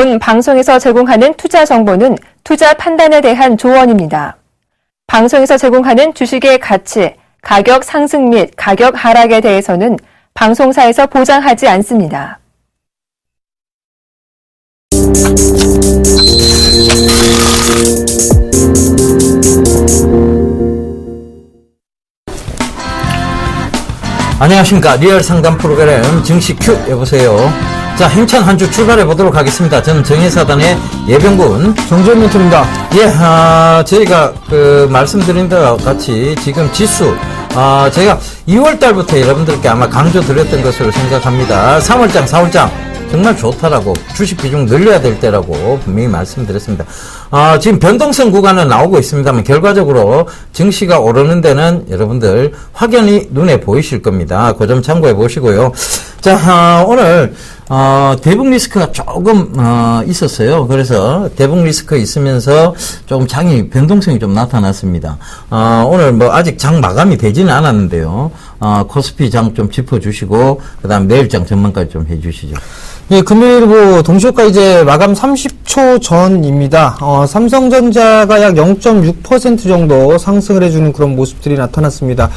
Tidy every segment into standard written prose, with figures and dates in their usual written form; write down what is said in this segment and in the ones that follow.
본 방송에서 제공하는 투자 정보는 투자 판단에 대한 조언입니다. 방송에서 제공하는 주식의 가치, 가격 상승 및 가격 하락에 대해서는 방송사에서 보장하지 않습니다. 안녕하십니까. 리얼 상담 프로그램 증시 큐 여보세요. 자, 힘찬 한 주 출발해 보도록 하겠습니다. 저는 정의사단의 예병군 정재민입니다. 예, 저희가 말씀드린 것 같이 지금 지수 제가 2월 달부터 여러분들께 아마 강조 드렸던 것으로 생각합니다. 3월장 4월장 정말 좋다라고, 주식 비중 늘려야 될 때라고 분명히 말씀드렸습니다. 지금 변동성 구간은 나오고 있습니다만 결과적으로 증시가 오르는 데는 여러분들 확연히 눈에 보이실 겁니다. 그 점 참고해 보시고요. 자, 오늘 대북 리스크가 조금 있었어요. 그래서 대북 리스크 있으면서 조금 장이 변동성이 좀 나타났습니다. 오늘 뭐 아직 장 마감이 되지는 않았는데요. 코스피 장 좀 짚어주시고 그다음 내일 장 전망까지 좀 해주시죠. 예, 금요일보 동시효과 이제 마감 30초 전입니다. 삼성전자가 약 0.6% 정도 상승을 해주는 그런 모습들이 나타났습니다.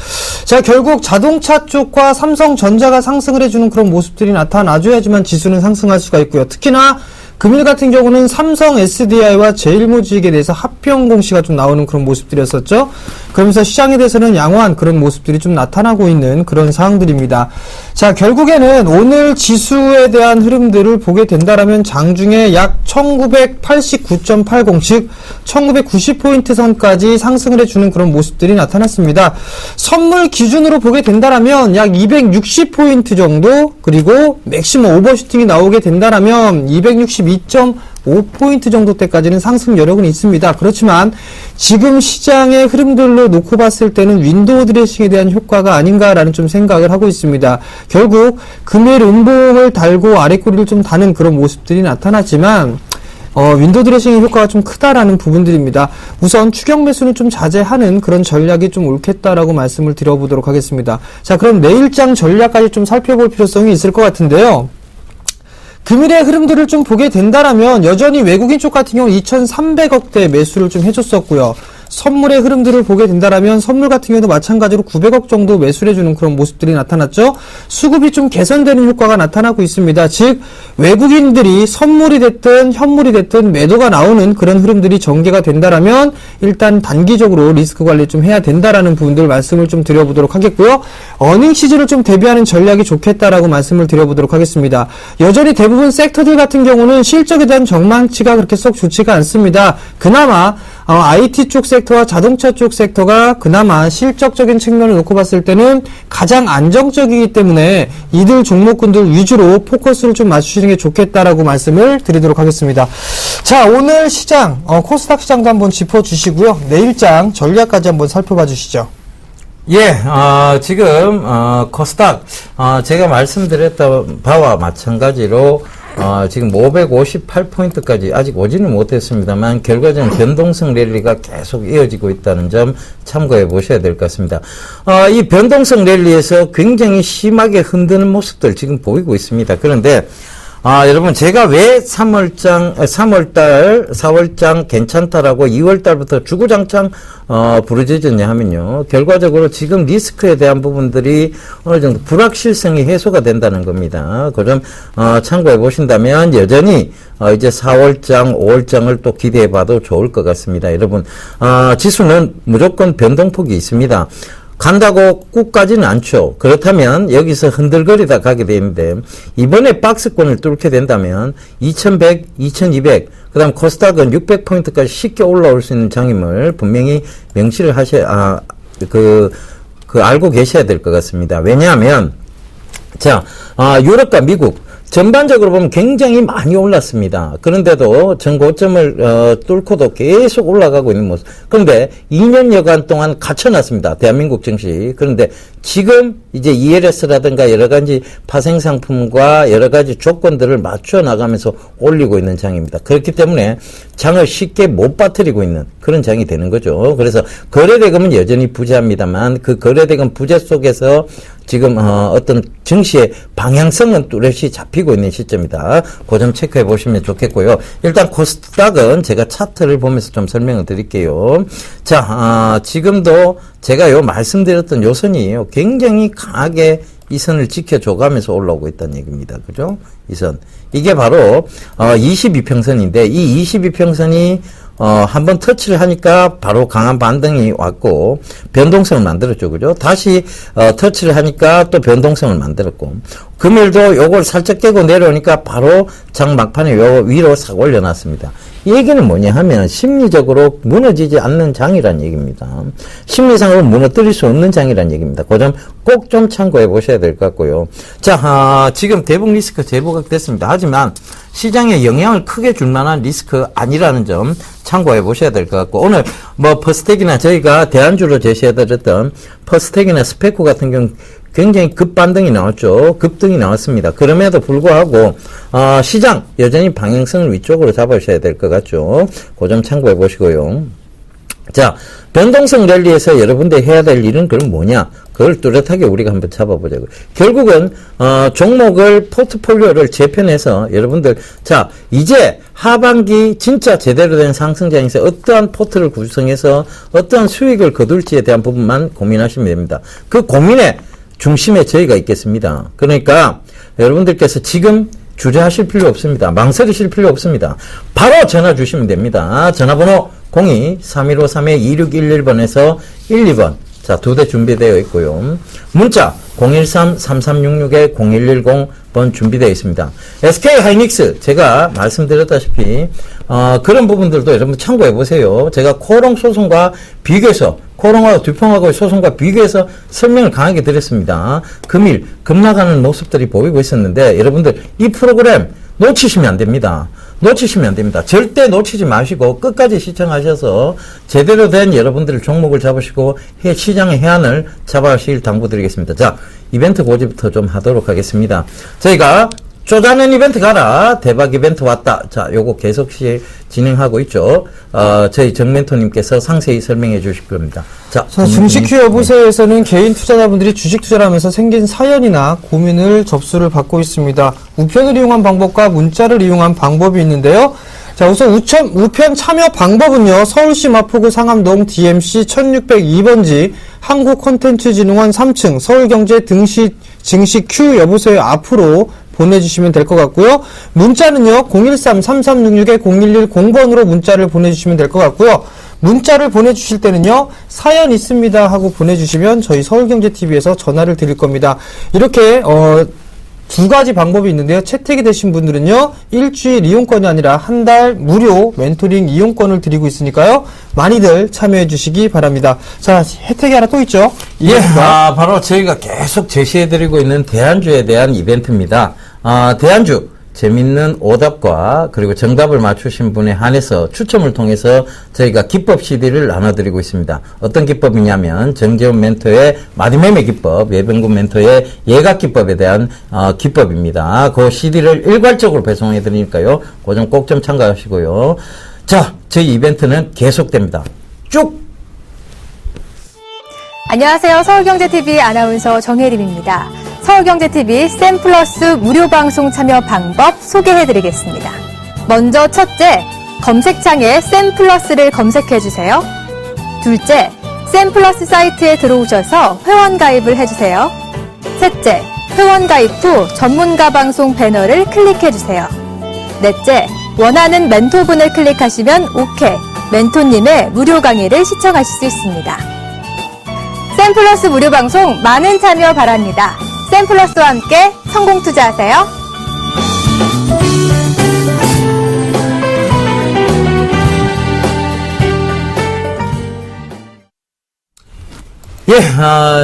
자, 결국 자동차 쪽과 삼성전자가 상승을 해주는 그런 모습들이 나타나줘야지만 지수는 상승할 수가 있고요. 특히나 금일 같은 경우는 삼성 SDI와 제일모직에 대해서 합병 공시가 좀 나오는 그런 모습들이었었죠. 그러면서 시장에 대해서는 양호한 그런 모습들이 좀 나타나고 있는 그런 상황들입니다. 자, 결국에는 오늘 지수에 대한 흐름들을 보게 된다라면 장중에 약 1989.80, 즉 1990포인트 선까지 상승을 해주는 그런 모습들이 나타났습니다. 선물 기준으로 보게 된다라면 약 260포인트 정도, 그리고 맥시멈 오버슈팅이 나오게 된다라면 262.5포인트 정도 때까지는 상승 여력은 있습니다. 그렇지만 지금 시장의 흐름들로 놓고 봤을 때는 윈도우 드레싱에 대한 효과가 아닌가라는 좀 생각을 하고 있습니다. 결국 금일 음봉을 달고 아래꼬리를 좀 다는 그런 모습들이 나타났지만 윈도우 드레싱의 효과가 좀 크다라는 부분들입니다. 우선 추격 매수는 좀 자제하는 그런 전략이 좀 옳겠다라고 말씀을 드려보도록 하겠습니다. 자, 그럼 내일장 전략까지 좀 살펴볼 필요성이 있을 것 같은데요. 금일의 흐름들을 좀 보게 된다라면 여전히 외국인 쪽 같은 경우 2,300억대 매수를 좀 해줬었고요. 선물의 흐름들을 보게 된다라면 선물 같은 경우도 마찬가지로 900억 정도 매수를 해주는 그런 모습들이 나타났죠. 수급이 좀 개선되는 효과가 나타나고 있습니다. 즉 외국인들이 선물이 됐든 현물이 됐든 매도가 나오는 그런 흐름들이 전개가 된다라면 일단 단기적으로 리스크 관리 좀 해야 된다라는 부분들 말씀을 좀 드려보도록 하겠고요. 어닝 시즌을 좀 대비하는 전략이 좋겠다라고 말씀을 드려보도록 하겠습니다. 여전히 대부분 섹터들 같은 경우는 실적에 대한 전망치가 그렇게 썩 좋지가 않습니다. 그나마 IT 쪽 섹터와 자동차 쪽 섹터가 그나마 실적적인 측면을 놓고 봤을 때는 가장 안정적이기 때문에 이들 종목군들 위주로 포커스를 좀 맞추시는 게 좋겠다라고 말씀을 드리도록 하겠습니다. 자, 오늘 시장, 코스닥 시장도 한번 짚어주시고요. 내일장 전략까지 한번 살펴봐 주시죠. 예, 지금 코스닥 제가 말씀드렸던 바와 마찬가지로 지금 558포인트까지 아직 오지는 못했습니다만 결과적인 변동성 랠리가 계속 이어지고 있다는 점 참고해 보셔야 될 것 같습니다. 이 변동성 랠리에서 굉장히 심하게 흔드는 모습들 지금 보이고 있습니다. 그런데 여러분, 제가 왜 3월달, 4월장 괜찮다라고 2월달부터 주구장창, 부르짖었냐 하면요. 결과적으로 지금 리스크에 대한 부분들이 어느 정도 불확실성이 해소가 된다는 겁니다. 그 점, 참고해 보신다면 여전히, 이제 4월장, 5월장을 또 기대해 봐도 좋을 것 같습니다. 여러분, 지수는 무조건 변동폭이 있습니다. 간다고 꾹 가지는 않죠. 그렇다면 여기서 흔들거리다 가게 되는데 이번에 박스권을 뚫게 된다면 2100, 2200, 그 다음 코스닥은 600포인트까지 쉽게 올라올 수 있는 장임을 분명히 명시를 알고 계셔야 될 것 같습니다. 왜냐하면 자, 유럽과 미국 전반적으로 보면 굉장히 많이 올랐습니다. 그런데도 전 고점을 뚫고도 계속 올라가고 있는 모습. 그런데 2년여간 동안 갇혀놨습니다. 대한민국 증시. 그런데 지금 이제 ELS라든가 여러 가지 파생 상품과 여러 가지 조건들을 맞춰 나가면서 올리고 있는 장입니다. 그렇기 때문에 장을 쉽게 못 빠뜨리고 있는 그런 장이 되는 거죠. 그래서 거래대금은 여전히 부재합니다만 그 거래대금 부재 속에서 지금 어떤 증시의 방향성은 뚜렷이 잡히고 있는 시점이다. 그 점 체크해 보시면 좋겠고요. 일단 코스닥은 제가 차트를 보면서 좀 설명을 드릴게요. 자, 지금도 제가 말씀드렸던 요 선이에요. 굉장히 강하게 이 선을 지켜줘가면서 올라오고 있다는 얘기입니다. 그죠? 이 선. 이게 바로 22평선인데 이 22평선이 한번 터치를 하니까 바로 강한 반등이 왔고 변동성을 만들었죠. 그죠? 다시 터치를 하니까 또 변동성을 만들었고 금일도 요걸 살짝 깨고 내려오니까 바로 장 막판에 요 위로 싹 올려놨습니다. 이 얘기는 뭐냐 하면 심리적으로 무너지지 않는 장이란 얘기입니다. 심리상으로 무너뜨릴 수 없는 장이란 얘기입니다. 그 점 꼭 좀 참고해 보셔야 될 것 같고요. 자, 지금 대북 리스크 재부각됐습니다. 하지만 시장에 영향을 크게 줄 만한 리스크 아니라는 점 참고해 보셔야 될 것 같고 오늘 퍼스텍이나 저희가 대안주로 제시해 드렸던 퍼스텍이나 스페코 같은 경우 굉장히 급반등이 나왔죠. 급등이 나왔습니다. 그럼에도 불구하고 시장 여전히 방향성을 위쪽으로 잡으셔야 될 것 같죠. 그 점 참고해 보시고요. 자, 변동성 랠리에서 여러분들이 해야 될 일은 그럼 뭐냐? 그걸 뚜렷하게 우리가 한번 잡아보자고요. 결국은 종목을 포트폴리오를 재편해서 여러분들 자 이제 하반기 진짜 제대로 된 상승장에서 어떠한 포트를 구성해서 어떠한 수익을 거둘지에 대한 부분만 고민하시면 됩니다. 그 고민의 중심에 저희가 있겠습니다. 그러니까 여러분들께서 지금 주저하실 필요 없습니다. 망설이실 필요 없습니다. 바로 전화 주시면 됩니다. 전화번호 02-3153-2611번에서 12번. 자, 2대 준비되어 있고요. 문자 013-3366-0110번 준비되어 있습니다. SK하이닉스 제가 말씀드렸다시피 그런 부분들도 여러분 참고해 보세요. 제가 코롱 소송과 비교해서 코롱하고 듀퐁하고의 소송과 비교해서 설명을 강하게 드렸습니다. 금일 급나가는 모습들이 보이고 있었는데 여러분들 이 프로그램 놓치시면 안 됩니다. 놓치시면 안 됩니다. 절대 놓치지 마시고 끝까지 시청하셔서 제대로 된 여러분들 종목을 잡으시고 시장의 해안을 잡아가시길 당부드리겠습니다. 자, 이벤트 고지부터 좀 하도록 하겠습니다. 저희가 쪼자는 이벤트 가라. 대박 이벤트 왔다. 자, 요거 계속 진행하고 있죠. 저희 정멘토님께서 상세히 설명해 주실 겁니다. 자, 증시큐 여보세요에서는 개인 투자자분들이 주식 투자를 하면서 생긴 사연이나 고민을 접수를 받고 있습니다. 우편을 이용한 방법과 문자를 이용한 방법이 있는데요. 자, 우선 우편 참여 방법은요. 서울시 마포구 상암동 DMC 1602번지 한국콘텐츠진흥원 3층 서울경제 증시 큐 여보세요 앞으로 보내주시면 될 것 같고요. 문자는요. 013-3366-0110번으로 문자를 보내주시면 될 것 같고요. 문자를 보내주실 때는요. 사연 있습니다 하고 보내주시면 저희 서울경제TV에서 전화를 드릴 겁니다. 이렇게 두 가지 방법이 있는데요. 채택이 되신 분들은요. 일주일 이용권이 아니라 한 달 무료 멘토링 이용권을 드리고 있으니까요. 많이들 참여해 주시기 바랍니다. 자, 혜택이 하나 또 있죠? 예, 바로 저희가 계속 제시해드리고 있는 대안주에 대한 이벤트입니다. 대안주 재밌는 오답과 그리고 정답을 맞추신 분에 한해서 추첨을 통해서 저희가 기법 CD를 나눠드리고 있습니다. 어떤 기법이냐면 정재훈 멘토의 마디매매 기법, 예병군 멘토의 예각 기법에 대한 기법입니다. 그 CD를 일괄적으로 배송해드리니까요. 그 점 꼭 좀 참고하시고요. 자, 저희 이벤트는 계속됩니다. 쭉! 안녕하세요. 서울경제TV 아나운서 정혜림입니다. 서울경제TV 쌤플러스 무료방송 참여 방법 소개해드리겠습니다. 먼저 첫째, 검색창에 쌤플러스를 검색해주세요. 둘째, 쌤플러스 사이트에 들어오셔서 회원가입을 해주세요. 셋째, 회원가입 후 전문가 방송 배너를 클릭해주세요. 넷째, 원하는 멘토분을 클릭하시면 오케이, 멘토님의 무료 강의를 시청하실 수 있습니다. 쌤플러스 무료방송 많은 참여 바랍니다. 쌤플러스와 함께 성공 투자하세요. 예,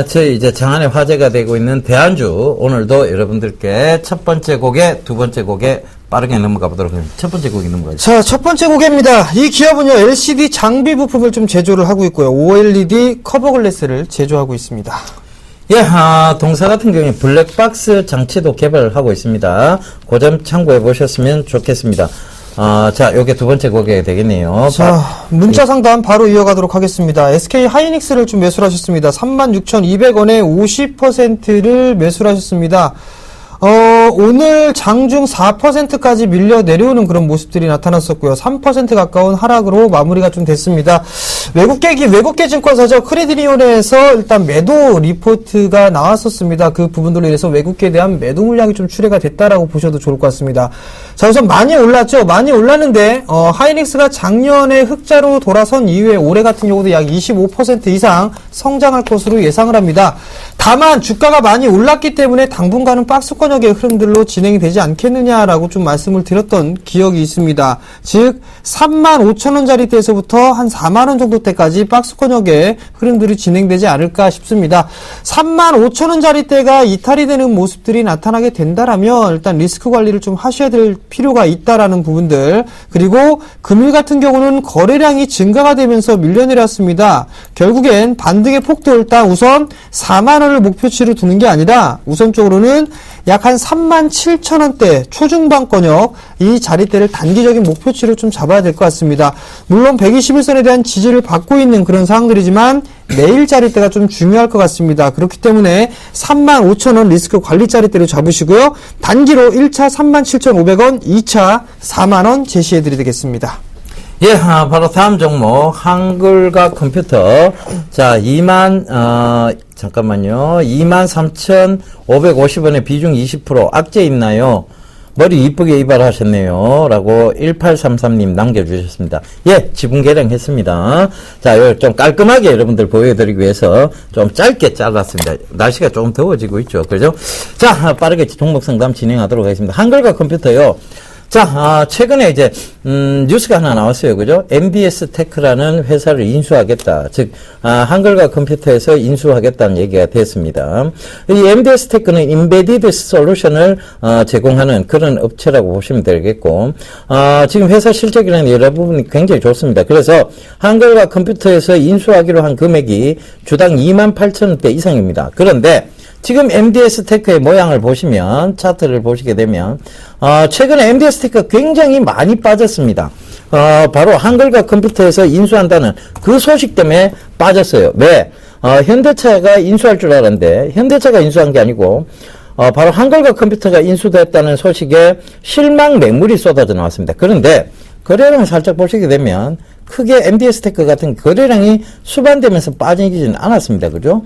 저희 이제 장안의 화제가 되고 있는 대안주, 오늘도 여러분들께 첫 번째 곡에, 두 번째 곡에 빠르게 넘어가 보도록 하겠습니다. 첫 번째 곡이 넘어가죠. 자, 첫 번째 고개입니다. 이 기업은요, LCD 장비 부품을 좀 제조를 하고 있고요. OLED 커버 글래스를 제조하고 있습니다. 예, 동사 같은 경우에 블랙박스 장치도 개발하고 있습니다. 그 점 참고해 보셨으면 좋겠습니다. 자, 요게 두 번째 고객이 되겠네요. 자, 문자 상담 바로 이어가도록 하겠습니다. SK 하이닉스를 좀 매수를 하셨습니다. 36,200원에 50%를 매수를 하셨습니다. 오늘 장중 4%까지 밀려 내려오는 그런 모습들이 나타났었고요. 3% 가까운 하락으로 마무리가 좀 됐습니다. 외국계 증권사죠. 크레딧리온에서 일단 매도 리포트가 나왔었습니다. 그 부분들로 인해서 외국계에 대한 매도 물량이 좀 출회가 됐다라고 보셔도 좋을 것 같습니다. 자, 우선 많이 올랐죠. 많이 올랐는데, 하이닉스가 작년에 흑자로 돌아선 이후에 올해 같은 경우도 약 25% 이상 성장할 것으로 예상을 합니다. 다만 주가가 많이 올랐기 때문에 당분간은 박스권역의 흐름들로 진행이 되지 않겠느냐라고 좀 말씀을 드렸던 기억이 있습니다. 즉 35,000원짜리대에서부터 한 4만원 정도 때까지 박스권역의 흐름들이 진행되지 않을까 싶습니다. 35,000원짜리대가 이탈이 되는 모습들이 나타나게 된다라면 일단 리스크 관리를 좀 하셔야 될 필요가 있다라는 부분들, 그리고 금일 같은 경우는 거래량이 증가가 되면서 밀려내렸습니다. 결국엔 반등의 폭도 일단 우선 4만원을 목표치로 두는 게 아니라 우선적으로는 약 한 37,000원대 초중반권역 이 자리대를 단기적인 목표치로 좀 잡아야 될 것 같습니다. 물론 121선에 대한 지지를 받고 있는 그런 상황들이지만 내일 자리대가 좀 중요할 것 같습니다. 그렇기 때문에 35,000원 리스크 관리 자리대로 잡으시고요. 단기로 1차 37,500원, 2차 4만원 제시해드리겠습니다. 예, 바로 다음 종목, 한글과 컴퓨터. 자, 23,550원에 비중 20%. 악재 있나요? 머리 이쁘게 이발하셨네요. 라고 1833님 남겨주셨습니다. 예, 지분 개량했습니다. 자, 요 좀 깔끔하게 여러분들 보여드리기 위해서 좀 짧게 잘랐습니다. 날씨가 조금 더워지고 있죠. 그죠? 자, 빠르게 종목 상담 진행하도록 하겠습니다. 한글과 컴퓨터요. 자, 최근에 이제, 뉴스가 하나 나왔어요. 그죠? MDS 테크라는 회사를 인수하겠다. 즉, 한글과 컴퓨터에서 인수하겠다는 얘기가 됐습니다. 이 MDS 테크는 인베디드 솔루션을, 제공하는 그런 업체라고 보시면 되겠고, 지금 회사 실적이라는 여러 부분이 굉장히 좋습니다. 그래서 한글과 컴퓨터에서 인수하기로 한 금액이 주당 28,000원대 이상입니다. 그런데, 지금 MDS 테크의 모양을 보시면, 차트를 보시게 되면, 최근에 MDS 테크가 굉장히 많이 빠졌습니다. 바로 한글과 컴퓨터에서 인수한다는 그 소식 때문에 빠졌어요. 왜? 현대차가 인수할 줄 알았는데, 현대차가 인수한 게 아니고, 바로 한글과 컴퓨터가 인수됐다는 소식에 실망 매물이 쏟아져 나왔습니다. 그런데, 거래량을 살짝 보시게 되면, 크게 MDS 테크 같은 거래량이 수반되면서 빠지지는 않았습니다. 그죠?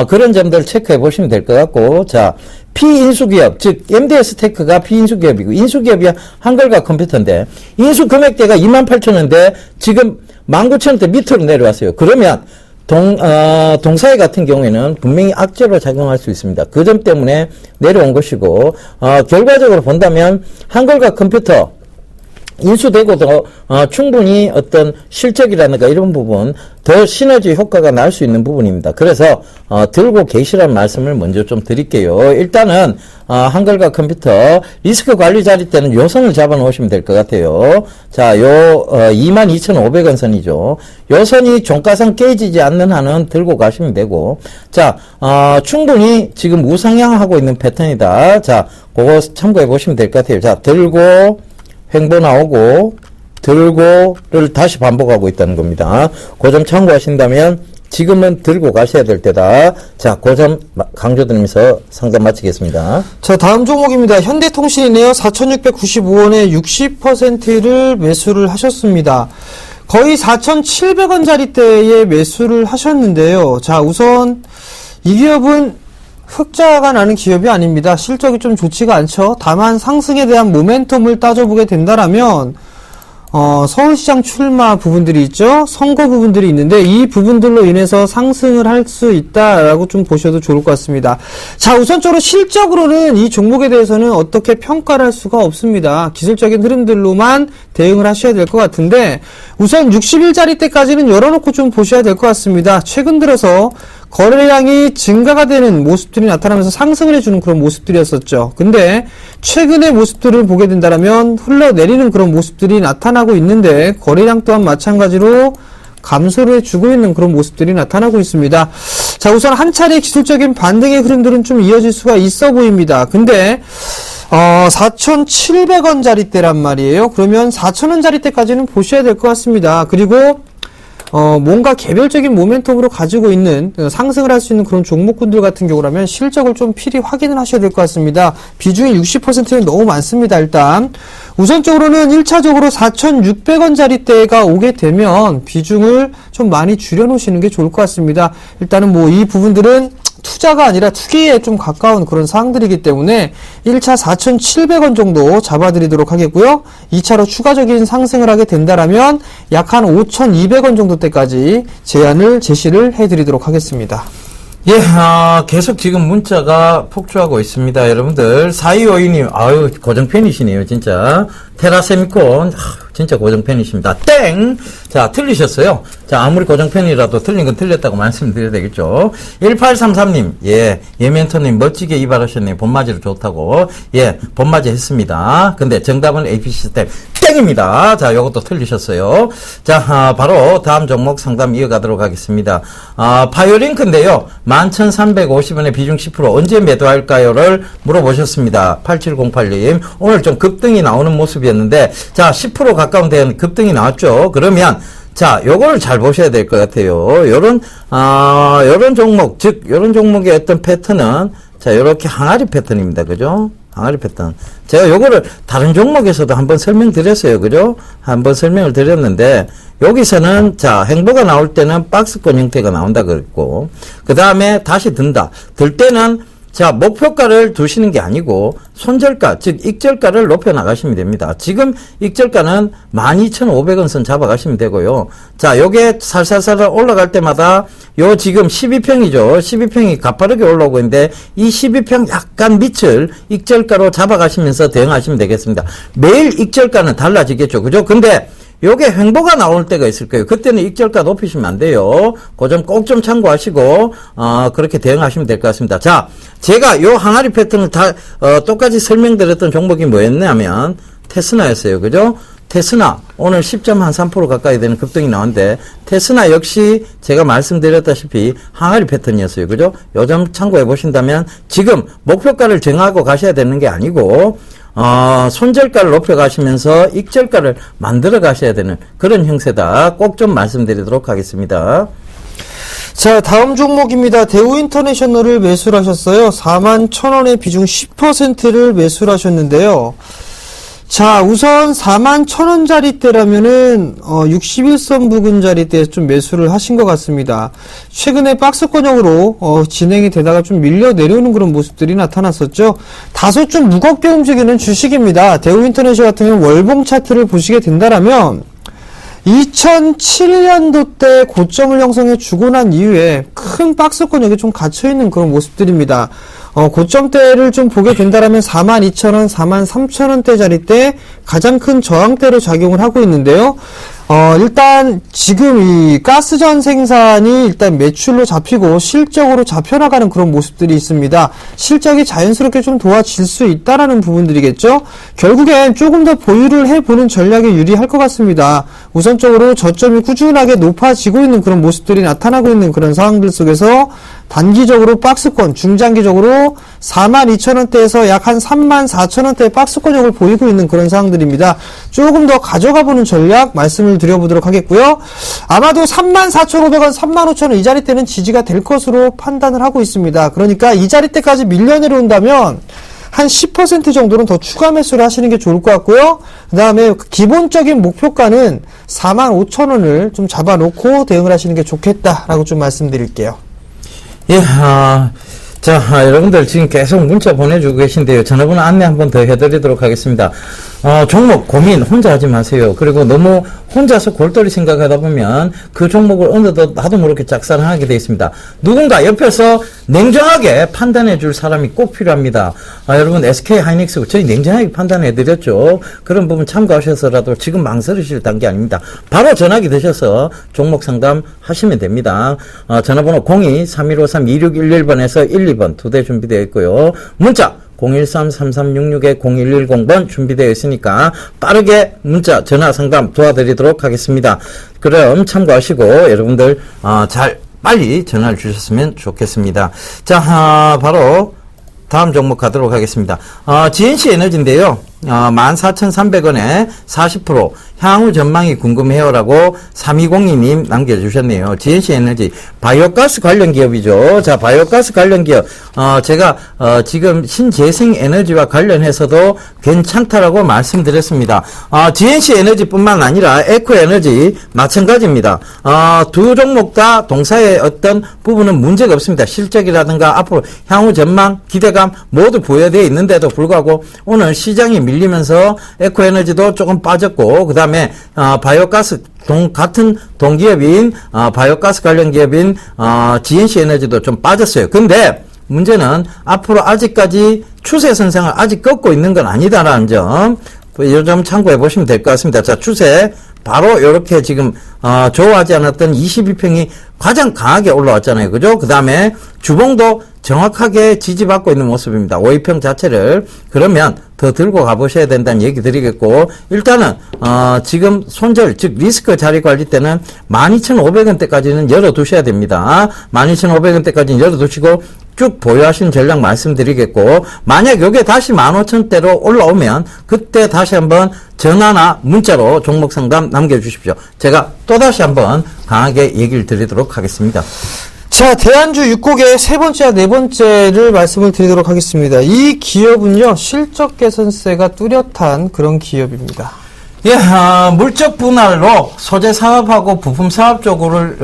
그런 점들 체크해 보시면 될 것 같고, 자, 피인수기업, 즉, MDS 테크가 피인수기업이고, 인수기업이 한글과 컴퓨터인데, 인수 금액대가 28,000원인데, 지금 19,000원대 밑으로 내려왔어요. 그러면, 동사회 같은 경우에는 분명히 악재로 작용할 수 있습니다. 그 점 때문에 내려온 것이고, 결과적으로 본다면, 한글과 컴퓨터, 인수되고도 충분히 어떤 실적이라든가 이런 부분 더 시너지 효과가 날 수 있는 부분입니다. 그래서 들고 계시라는 말씀을 먼저 좀 드릴게요. 일단은 한글과 컴퓨터 리스크 관리 자리 때는 요 선을 잡아 놓으시면 될 것 같아요. 자, 요 22,500원 선이죠. 요 선이 종가상 깨지지 않는 한은 들고 가시면 되고, 자, 충분히 지금 우상향하고 있는 패턴이다. 자, 그거 참고해 보시면 될 것 같아요. 자, 들고 횡보 나오고 들고를 다시 반복하고 있다는 겁니다. 그 점 참고하신다면 지금은 들고 가셔야 될 때다. 자, 그 점 강조드리면서 상담 마치겠습니다. 자, 다음 종목입니다. 현대통신이네요. 4,695원에 60%를 매수를 하셨습니다. 거의 4,700원짜리대에 매수를 하셨는데요. 자, 우선 이 기업은 흑자가 나는 기업이 아닙니다. 실적이 좀 좋지가 않죠. 다만 상승에 대한 모멘텀을 따져보게 된다라면 서울시장 출마 부분들이 있죠. 선거 부분들이 있는데 이 부분들로 인해서 상승을 할 수 있다라고 좀 보셔도 좋을 것 같습니다. 자, 우선적으로 실적으로는 이 종목에 대해서는 어떻게 평가를 할 수가 없습니다. 기술적인 흐름들로만 대응을 하셔야 될 것 같은데 우선 60일짜리 때까지는 열어놓고 좀 보셔야 될 것 같습니다. 최근 들어서 거래량이 증가가 되는 모습들이 나타나면서 상승을 해주는 그런 모습들이었었죠. 근데 최근의 모습들을 보게 된다면 흘러내리는 그런 모습들이 나타나고 있는데 거래량 또한 마찬가지로 감소를 해주고 있는 그런 모습들이 나타나고 있습니다. 자, 우선 한 차례 기술적인 반등의 흐름들은 좀 이어질 수가 있어 보입니다. 근데 4,700원짜리대란 말이에요. 그러면 4,000원짜리대까지는 보셔야 될 것 같습니다. 그리고 뭔가 개별적인 모멘텀으로 가지고 있는 상승을 할 수 있는 그런 종목군들 같은 경우라면 실적을 좀 필히 확인을 하셔야 될 것 같습니다. 비중이 60%는 너무 많습니다. 일단 우선적으로는 1차적으로 4,600원짜리대가 오게 되면 비중을 좀 많이 줄여놓으시는 게 좋을 것 같습니다. 일단은 뭐 이 부분들은 투자가 아니라 투기에 좀 가까운 그런 사항들이기 때문에 1차 4,700원 정도 잡아드리도록 하겠고요. 2차로 추가적인 상승을 하게 된다라면 약 한 5,200원 정도 때까지 제시를 해드리도록 하겠습니다. 예, 계속 지금 문자가 폭주하고 있습니다. 여러분들, 4252님, 아유, 고정팬이시네요, 진짜. 테라세미콘, 진짜 고정팬이십니다. 땡! 자, 틀리셨어요. 자, 아무리 고정팬이라도 틀린 건 틀렸다고 말씀드려야 되겠죠. 1833님, 멘토님 멋지게 이발하셨네요. 봄맞이로 좋다고. 봄맞이 했습니다. 근데 정답은 AP 시스템 땡입니다. 자, 요것도 틀리셨어요. 자, 바로 다음 종목 상담 이어가도록 하겠습니다. 파이어링크인데요. 11,350원에 비중 10% 언제 매도할까요?를 물어보셨습니다. 8708님. 오늘 좀 급등이 나오는 모습이었는데, 자, 10% 가까운 데는 급등이 나왔죠. 그러면, 자, 요거를 잘 보셔야 될 것 같아요. 요런 종목, 즉, 요런 종목의 어떤 패턴은, 자, 요렇게 항아리 패턴입니다. 그죠? 항아리 패턴. 제가 요거를 다른 종목에서도 한번 설명드렸어요. 그죠? 한번 설명을 드렸는데, 여기서는, 자, 행보가 나올 때는 박스권 형태가 나온다 그랬고, 그 다음에 다시 든다. 들 때는, 자, 목표가를 두시는 게 아니고, 손절가, 즉, 익절가를 높여 나가시면 됩니다. 지금 익절가는 12,500원 선 잡아가시면 되고요. 자, 요게 살살살 올라갈 때마다, 요 지금 12평이죠. 12평이 가파르게 올라오고 있는데, 이 12평 약간 밑을 익절가로 잡아가시면서 대응하시면 되겠습니다. 매일 익절가는 달라지겠죠. 그죠? 근데, 요게 횡보가 나올 때가 있을 거예요. 그때는 익절가 높이시면 안 돼요. 그 점 꼭 좀 참고하시고, 그렇게 대응하시면 될 것 같습니다. 자, 제가 요 항아리 패턴을 똑같이 설명드렸던 종목이 뭐였냐면, 테스나였어요. 그죠? 테스나, 오늘 10.3% 가까이 되는 급등이 나왔는데, 테스나 역시 제가 말씀드렸다시피 항아리 패턴이었어요. 그죠? 요 점 참고해 보신다면, 지금 목표가를 정하고 가셔야 되는 게 아니고, 손절가를 높여가시면서 익절가를 만들어 가셔야 되는 그런 형세다. 꼭 좀 말씀드리도록 하겠습니다. 자, 다음 종목입니다. 대우인터내셔널을 매수를 하셨어요. 41,000원의 비중 10%를 매수를 하셨는데요. 자, 우선 41,000원짜리대라면은 61선 부근짜리대에서 좀 매수를 하신 것 같습니다. 최근에 박스권형으로 진행이 되다가 좀 밀려 내려오는 그런 모습들이 나타났었죠. 다소 좀 무겁게 움직이는 주식입니다. 대우인터내셔 같은 경우는 월봉 차트를 보시게 된다라면 2007년도 때 고점을 형성해 주고 난 이후에 큰 박스권역에 좀 갇혀있는 그런 모습들입니다. 고점대를 좀 보게 된다라면 42,000원, 43,000원대 자리대 가장 큰 저항대로 작용을 하고 있는데요. 일단 지금 이 가스전 생산이 일단 매출로 잡히고 실적으로 잡혀나가는 그런 모습들이 있습니다. 실적이 자연스럽게 좀 도와질 수 있다라는 부분들이겠죠. 결국엔 조금 더 보유를 해보는 전략에 유리할 것 같습니다. 우선적으로 저점이 꾸준하게 높아지고 있는 그런 모습들이 나타나고 있는 그런 상황들 속에서 단기적으로 박스권, 중장기적으로 42,000원대에서 약 한 34,000원대의 박스권역을 보이고 있는 그런 상황들입니다. 조금 더 가져가 보는 전략 말씀을 드려보도록 하겠고요. 아마도 34,500원, 35,000원 이 자리대는 지지가 될 것으로 판단을 하고 있습니다. 그러니까 이 자리대까지 밀려 내려온다면 한 10% 정도는 더 추가 매수를 하시는 게 좋을 것 같고요. 그 다음에 기본적인 목표가는 45,000원을 좀 잡아놓고 대응을 하시는 게 좋겠다라고 좀 말씀드릴게요. 자, 여러분들 지금 계속 문자 보내주고 계신데요. 전화번호 안내 한번 더 해드리도록 하겠습니다. 종목 고민 혼자 하지 마세요. 그리고 너무 혼자서 골똘히 생각하다 보면 그 종목을 어느덧 나도 모르게 짝사랑하게 되어 있습니다. 누군가 옆에서 냉정하게 판단해 줄 사람이 꼭 필요합니다. 여러분 SK 하이닉스 저희 냉정하게 판단해 드렸죠. 그런 부분 참고하셔서라도 지금 망설이실 단계 아닙니다. 바로 전화기 드셔서 종목 상담 하시면 됩니다. 전화번호 02-3153-2611번에서 1-2번 두 대 준비되어 있고요. 문자 013-3366-0110번 준비되어 있으니까 빠르게 문자 전화 상담 도와드리도록 하겠습니다. 그럼 참고하시고 여러분들 빨리 전화를 주셨으면 좋겠습니다. 자, 바로 다음 종목 가도록 하겠습니다. GNC 에너지인데요. 14,300원에 40% 향후 전망이 궁금해요라고 3202님 남겨주셨네요. GNC 에너지 바이오가스 관련 기업이죠. 자, 바이오가스 관련 기업 제가 지금 신재생 에너지와 관련해서도 괜찮다라고 말씀드렸습니다. GNC 에너지뿐만 아니라 에코 에너지 마찬가지입니다. 두 종목 다 동사의 어떤 부분은 문제가 없습니다. 실적이라든가 앞으로 향후 전망, 기대감 모두 부여되어 있는데도 불구하고 오늘 시장이 밀리면서 에코 에너지도 조금 빠졌고, 그 다음에 바이오가스 같은 동기업인 바이오가스 관련 기업인 GNC 에너지도 좀 빠졌어요. 근데 문제는 앞으로 아직까지 추세 선상을 아직 꺾고 있는 건 아니다라는 점, 이 점 참고해 보시면 될 것 같습니다. 자, 추세 바로 이렇게 지금 좋아하지 않았던 22평이 가장 강하게 올라왔잖아요. 그죠? 그 다음에 주봉도 정확하게 지지받고 있는 모습입니다. 52평 자체를. 그러면 더 들고 가보셔야 된다는 얘기 드리겠고, 일단은 지금 손절, 즉 리스크 자리 관리 때는 12,500원대까지는 열어두셔야 됩니다. 12,500원대까지는 열어두시고 쭉 보유하시는 전략 말씀드리겠고, 만약 이게 다시 15,000대로 올라오면 그때 다시 한번 전화나 문자로 종목 상담 남겨주십시오. 제가 또다시 한번 강하게 얘기를 드리도록 하겠습니다. 자, 대한주 6곡의 세 번째와 네 번째를 말씀을 드리도록 하겠습니다. 이 기업은요, 실적 개선세가 뚜렷한 그런 기업입니다. 예, 물적 분할로 소재 사업하고 부품 사업 쪽을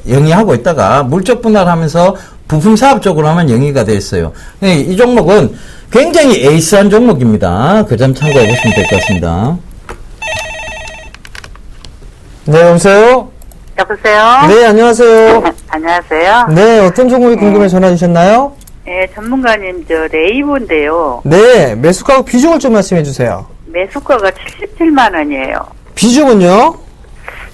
영위하고 있다가 물적 분할하면서 부품 사업 쪽으로 하면 영위가 되어 있어요. 이 종목은 굉장히 에이스한 종목입니다. 그 점 참고해 보시면 될 것 같습니다. 네, 여보세요? 여보세요? 네, 안녕하세요. 안녕하세요. 네, 어떤 종목이 궁금해 전화 주셨나요? 네, 전문가님, 레이브인데요. 네, 매수가하고 비중을 좀 말씀해 주세요. 매수가가 77만 원이에요. 비중은요?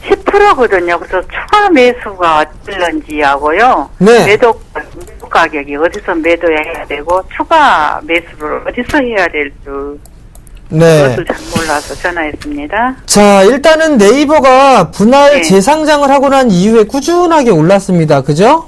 10%거든요. 그래서 추가 매수가 어떨런지 하고요. 네. 매도 가격이 어디서 매도해야 되고, 추가 매수를 어디서 해야 될지, 네. 그것을 잘 몰라서 전화했습니다. 자, 일단은 네이버가 분할 네. 재상장을 하고 난 이후에 꾸준하게 올랐습니다. 그죠?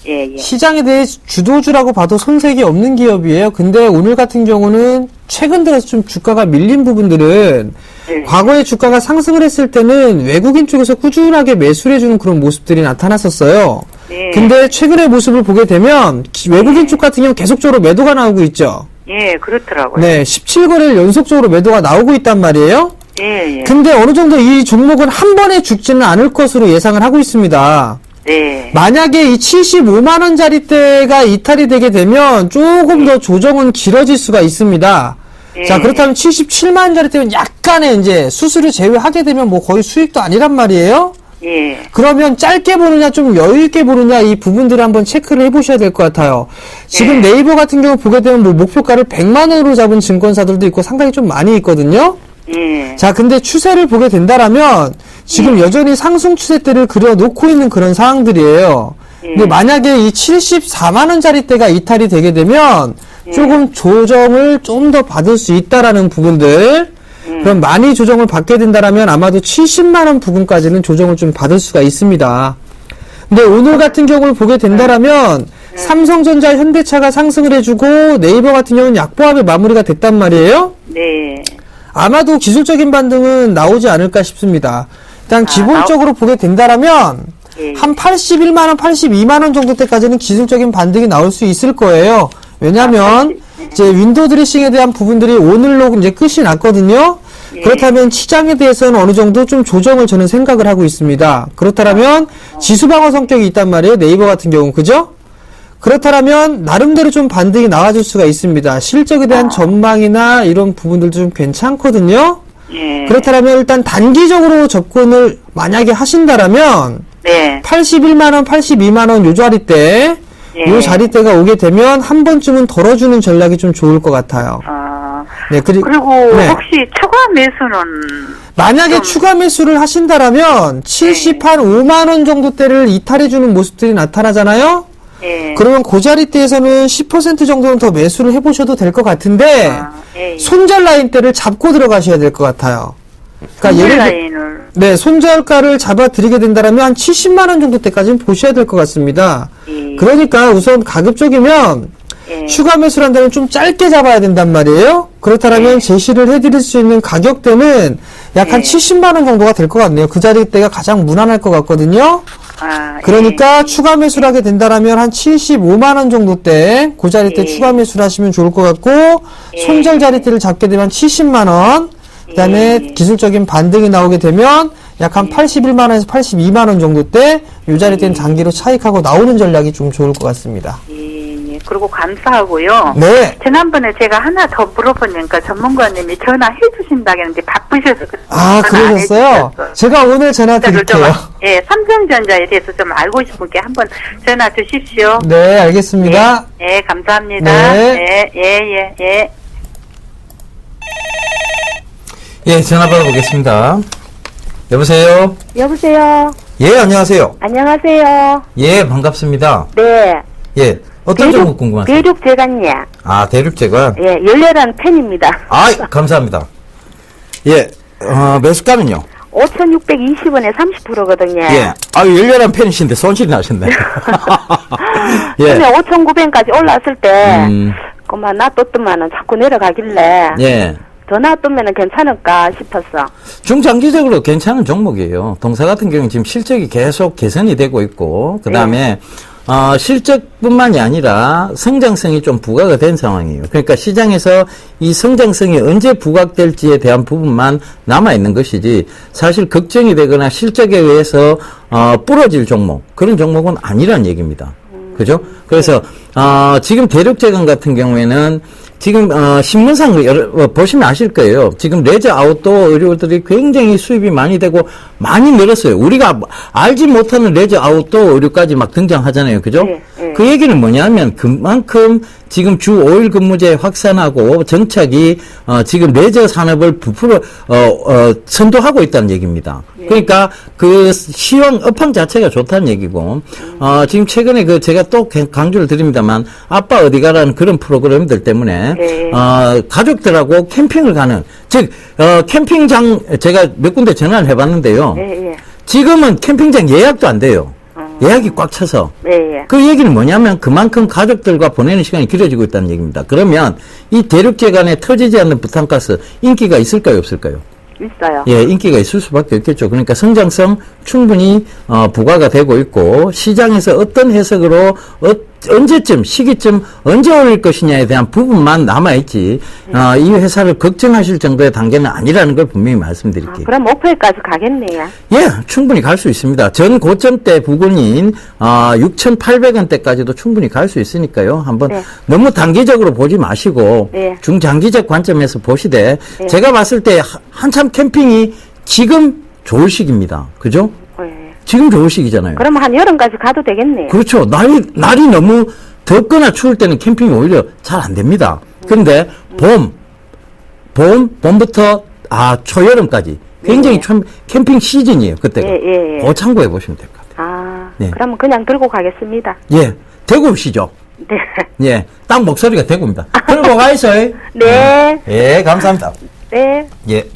예, 예. 시장에 대해 주도주라고 봐도 손색이 없는 기업이에요. 근데 오늘 같은 경우는 최근 들어서 좀 주가가 밀린 부분들은 네. 과거에 주가가 상승을 했을 때는 외국인 쪽에서 꾸준하게 매수를 해주는 그런 모습들이 나타났었어요. 네. 근데 최근의 모습을 보게 되면 외국인 쪽 같은 경우 계속적으로 매도가 나오고 있죠. 예, 그렇더라고요. 네, 17거래일 연속적으로 매도가 나오고 있단 말이에요. 예, 예. 근데 어느 정도 이 종목은 한 번에 죽지는 않을 것으로 예상을 하고 있습니다. 네. 만약에 이 75만원짜리대가 이탈이 되게 되면 조금 더 조정은 길어질 수가 있습니다. 예. 자, 그렇다면 77만원짜리대는 약간의 이제 수수료 제외하게 되면 뭐 거의 수익도 아니란 말이에요? 예. 그러면 짧게 보느냐 좀 여유있게 보느냐 이 부분들을 한번 체크를 해보셔야 될 것 같아요. 지금 예. 네이버 같은 경우 보게 되면 뭐 목표가를 100만원으로 잡은 증권사들도 있고 상당히 좀 많이 있거든요. 예. 자, 근데 추세를 보게 된다라면 지금 여전히 상승 추세대를 그려놓고 있는 그런 상황들이에요. 근데 만약에 이 74만원짜리대가 이탈이 되게 되면 조금 조정을 좀 더 받을 수 있다라는 부분들, 그럼 많이 조정을 받게 된다라면 아마도 70만원 부분까지는 조정을 좀 받을 수가 있습니다. 근데 오늘 같은 경우를 보게 된다라면 삼성전자, 현대차가 상승을 해주고 네이버 같은 경우는 약보합의 마무리가 됐단 말이에요. 네. 아마도 기술적인 반등은 나오지 않을까 싶습니다. 일단 기본적으로 보게 된다라면 예. 한 81만원, 82만원 정도 때까지는 기술적인 반등이 나올 수 있을 거예요. 왜냐면 이제 윈도우 드레싱에 대한 부분들이 오늘로 이제 끝이 났거든요. 예. 그렇다면 시장에 대해서는 어느 정도 좀 조정을 저는 생각을 하고 있습니다. 그렇다면 지수방어 성격이 있단 말이에요. 네이버 같은 경우, 그죠? 그렇다면 나름대로 좀 반등이 나와줄 수가 있습니다. 실적에 대한 전망이나 이런 부분들도 좀 괜찮거든요. 예. 그렇다면 일단 단기적으로 접근을 만약에 하신다라면 네. 81만원, 82만원 요 자리대, 예. 요 자리대가 오게 되면 한 번쯤은 덜어주는 전략이 좀 좋을 것 같아요. 네, 그리고 네. 혹시 추가 매수는 만약에 추가 매수를 하신다라면 75만원 정도대를 이탈해주는 모습들이 나타나잖아요? 예. 그러면 그 자리대에서는 10% 정도는 더 매수를 해보셔도 될 것 같은데 예. 손절 라인대를 잡고 들어가셔야 될 것 같아요. 그러니까 예를 라인을 네, 손절가를 잡아드리게 된다면 한 70만원 정도 때까지는 보셔야 될 것 같습니다. 예. 그러니까 우선 가급적이면 예. 추가 매수란 데는 좀 짧게 잡아야 된단 말이에요. 그렇다면 제시를 해드릴 수 있는 가격대는 약 한 70만 원 정도가 될 것 같네요. 그 자리대가 가장 무난할 것 같거든요. 아, 그러니까 추가 매수를 하게 된다면 한 75만 원 정도 때 그 자리대 추가 매수를 하시면 좋을 것 같고 손절 자리대를 잡게 되면 70만 원 그다음에 기술적인 반등이 나오게 되면 약 한 81만 원에서 82만 원 정도 때 이 자리대는 단기로 차익하고 나오는 전략이 좀 좋을 것 같습니다. 예. 그리고 감사하고요. 네. 지난번에 제가 하나 더 물어보니까 전문가님이 전화해 주신다고 했는데 바쁘셔서 아, 전화 안 그러셨어요? 해주셨어요. 제가 오늘 전화 드릴게요. 예, 삼성전자에 대해서 좀 알고 싶은 게 한번 전화 주십시오. 네, 알겠습니다. 예, 감사합니다. 네. 예. 예, 전화 받아보겠습니다. 여보세요? 여보세요. 예, 안녕하세요. 안녕하세요. 예, 반갑습니다. 네. 예, 어떤 종목 궁금하세요? 대륙제간이야. 아, 대륙제가? 예, 열렬한 팬입니다. 아, 감사합니다. 예, 매수가는요? 5,620원에 30%거든요. 예. 아유, 열렬한 팬이신데 손실이 나셨네. 예. 처음에 5,900까지 올랐을 때, 음. 그만 놔뒀더만은 자꾸 내려가길래, 예. 더 놔두면 괜찮을까 싶었어. 중장기적으로 괜찮은 종목이에요. 동사 같은 경우는 지금 실적이 계속 개선이 되고 있고, 그 다음에, 실적뿐만이 아니라 성장성이 좀 부각이 된 상황이에요. 그러니까 시장에서 이 성장성이 언제 부각될지에 대한 부분만 남아있는 것이지, 사실 걱정이 되거나 실적에 의해서, 부러질 종목, 그런 종목은 아니란 얘기입니다. 그죠? 그래서, 지금 대륙제강 같은 경우에는 지금 신문상 보시면 아실 거예요. 지금 레저 아웃도어 의류들이 굉장히 수입이 많이 되고 많이 늘었어요. 우리가 알지 못하는 레저 아웃도어 의류까지 막 등장하잖아요. 그죠? 네. 그 얘기는 뭐냐면 그만큼 지금 주 5일 근무제 확산하고 정착이 지금 레저 산업을 부풀어 선도하고 있다는 얘기입니다. 그러니까 그 시황 업황 자체가 좋다는 얘기고 지금 최근에 그 제가 또 강조를 드립니다만 아빠 어디 가라는 그런 프로그램들 때문에 가족들하고 캠핑을 가는 즉 캠핑장 제가 몇 군데 전화를 해봤는데요. 예. 지금은 캠핑장 예약도 안 돼요. 예약이 꽉 차서. 예. 그 얘기는 뭐냐면 그만큼 가족들과 보내는 시간이 길어지고 있다는 얘기입니다. 그러면 이 대륙제간에 터지지 않는 부탄가스 인기가 있을까요, 없을까요? 있어요. 예, 인기가 있을 수밖에 없겠죠. 그러니까 성장성 충분히 부과가 되고 있고 시장에서 어떤 해석으로 언제쯤 시기쯤 언제 올릴 것이냐에 대한 부분만 남아있지 이 회사를 걱정하실 정도의 단계는 아니라는 걸 분명히 말씀드릴게요. 그럼 목표까지 가겠네요. 예, 충분히 갈 수 있습니다. 전 고점대 부근인 6,800원대까지도 충분히 갈 수 있으니까요. 한번 너무 단기적으로 보지 마시고 중장기적 관점에서 보시되 제가 봤을 때 한참 캠핑이 지금 좋을 시기입니다. 그죠? 지금 좋을 시기잖아요. 그럼 한 여름까지 가도 되겠네요. 그렇죠. 날이 너무 덥거나 추울 때는 캠핑이 오히려 잘 안 됩니다. 그런데 봄부터 초여름까지 굉장히 캠핑 시즌이에요. 그때가. 그거 참고해 보시면 될 것 같아요. 그러면 그냥 들고 가겠습니다. 예. 대구 오시죠? 네. 예. 딱 목소리가 대구입니다. 들고 가있어요. 네. 예, 감사합니다. 네. 예.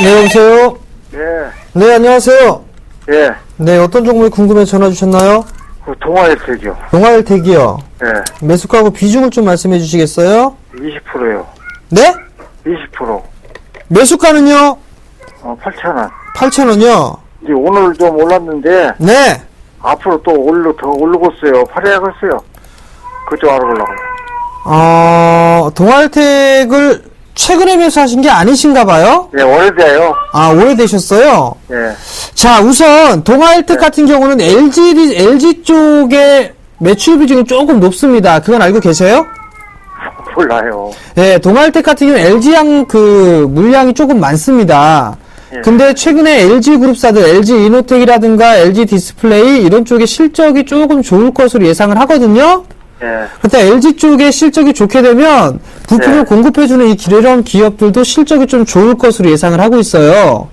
네, 여보세요? 네, 안녕하세요. 예, 네, 어떤 종목이 궁금해서 전화 주셨나요? 그 동아일텍이요. 동아일텍이요. 예, 매수가하고 비중을 좀 말씀해 주시겠어요? 20%요. 네? 20%. 매수가는요? 8,000원. 8,000원이요. 이제 오늘 좀 올랐는데, 네. 앞으로 또 더 오르고 있어요. 활약했어요. 그쪽 알아보려고. 동아일텍을 최근에 매수하신 게 아니신가 봐요? 예, 오래돼요. 아, 오래되셨어요? 예, 자, 우선 동아일텍 같은 경우는 LG 쪽의 매출 비중이 조금 높습니다. 그건 알고 계세요? 몰라요. 네, 동아일텍 같은 경우는 LG양 물량이 조금 많습니다. 근데 최근에 LG그룹사들, LG이노텍이라든가 LG디스플레이 이런 쪽의 실적이 조금 좋을 것으로 예상을 하거든요. 그때 LG 쪽의 실적이 좋게 되면 부품을 공급해주는 이 이런 기업들도 실적이 좀 좋을 것으로 예상을 하고 있어요.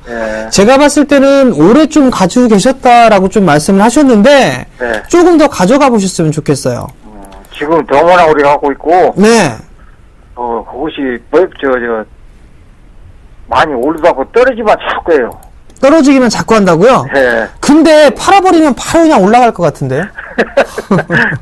제가 봤을 때는 올해 좀 가지고 계셨다라고 좀 말씀을 하셨는데 조금 더 가져가 보셨으면 좋겠어요. 지금 너무나 오래 갖고 있고, 네. 그것이, 많이 오르다고 떨어지면 자꾸 해요. 떨어지기만 자꾸 한다고요? 예. 근데 팔아버리면 바로 그냥 올라갈 것 같은데.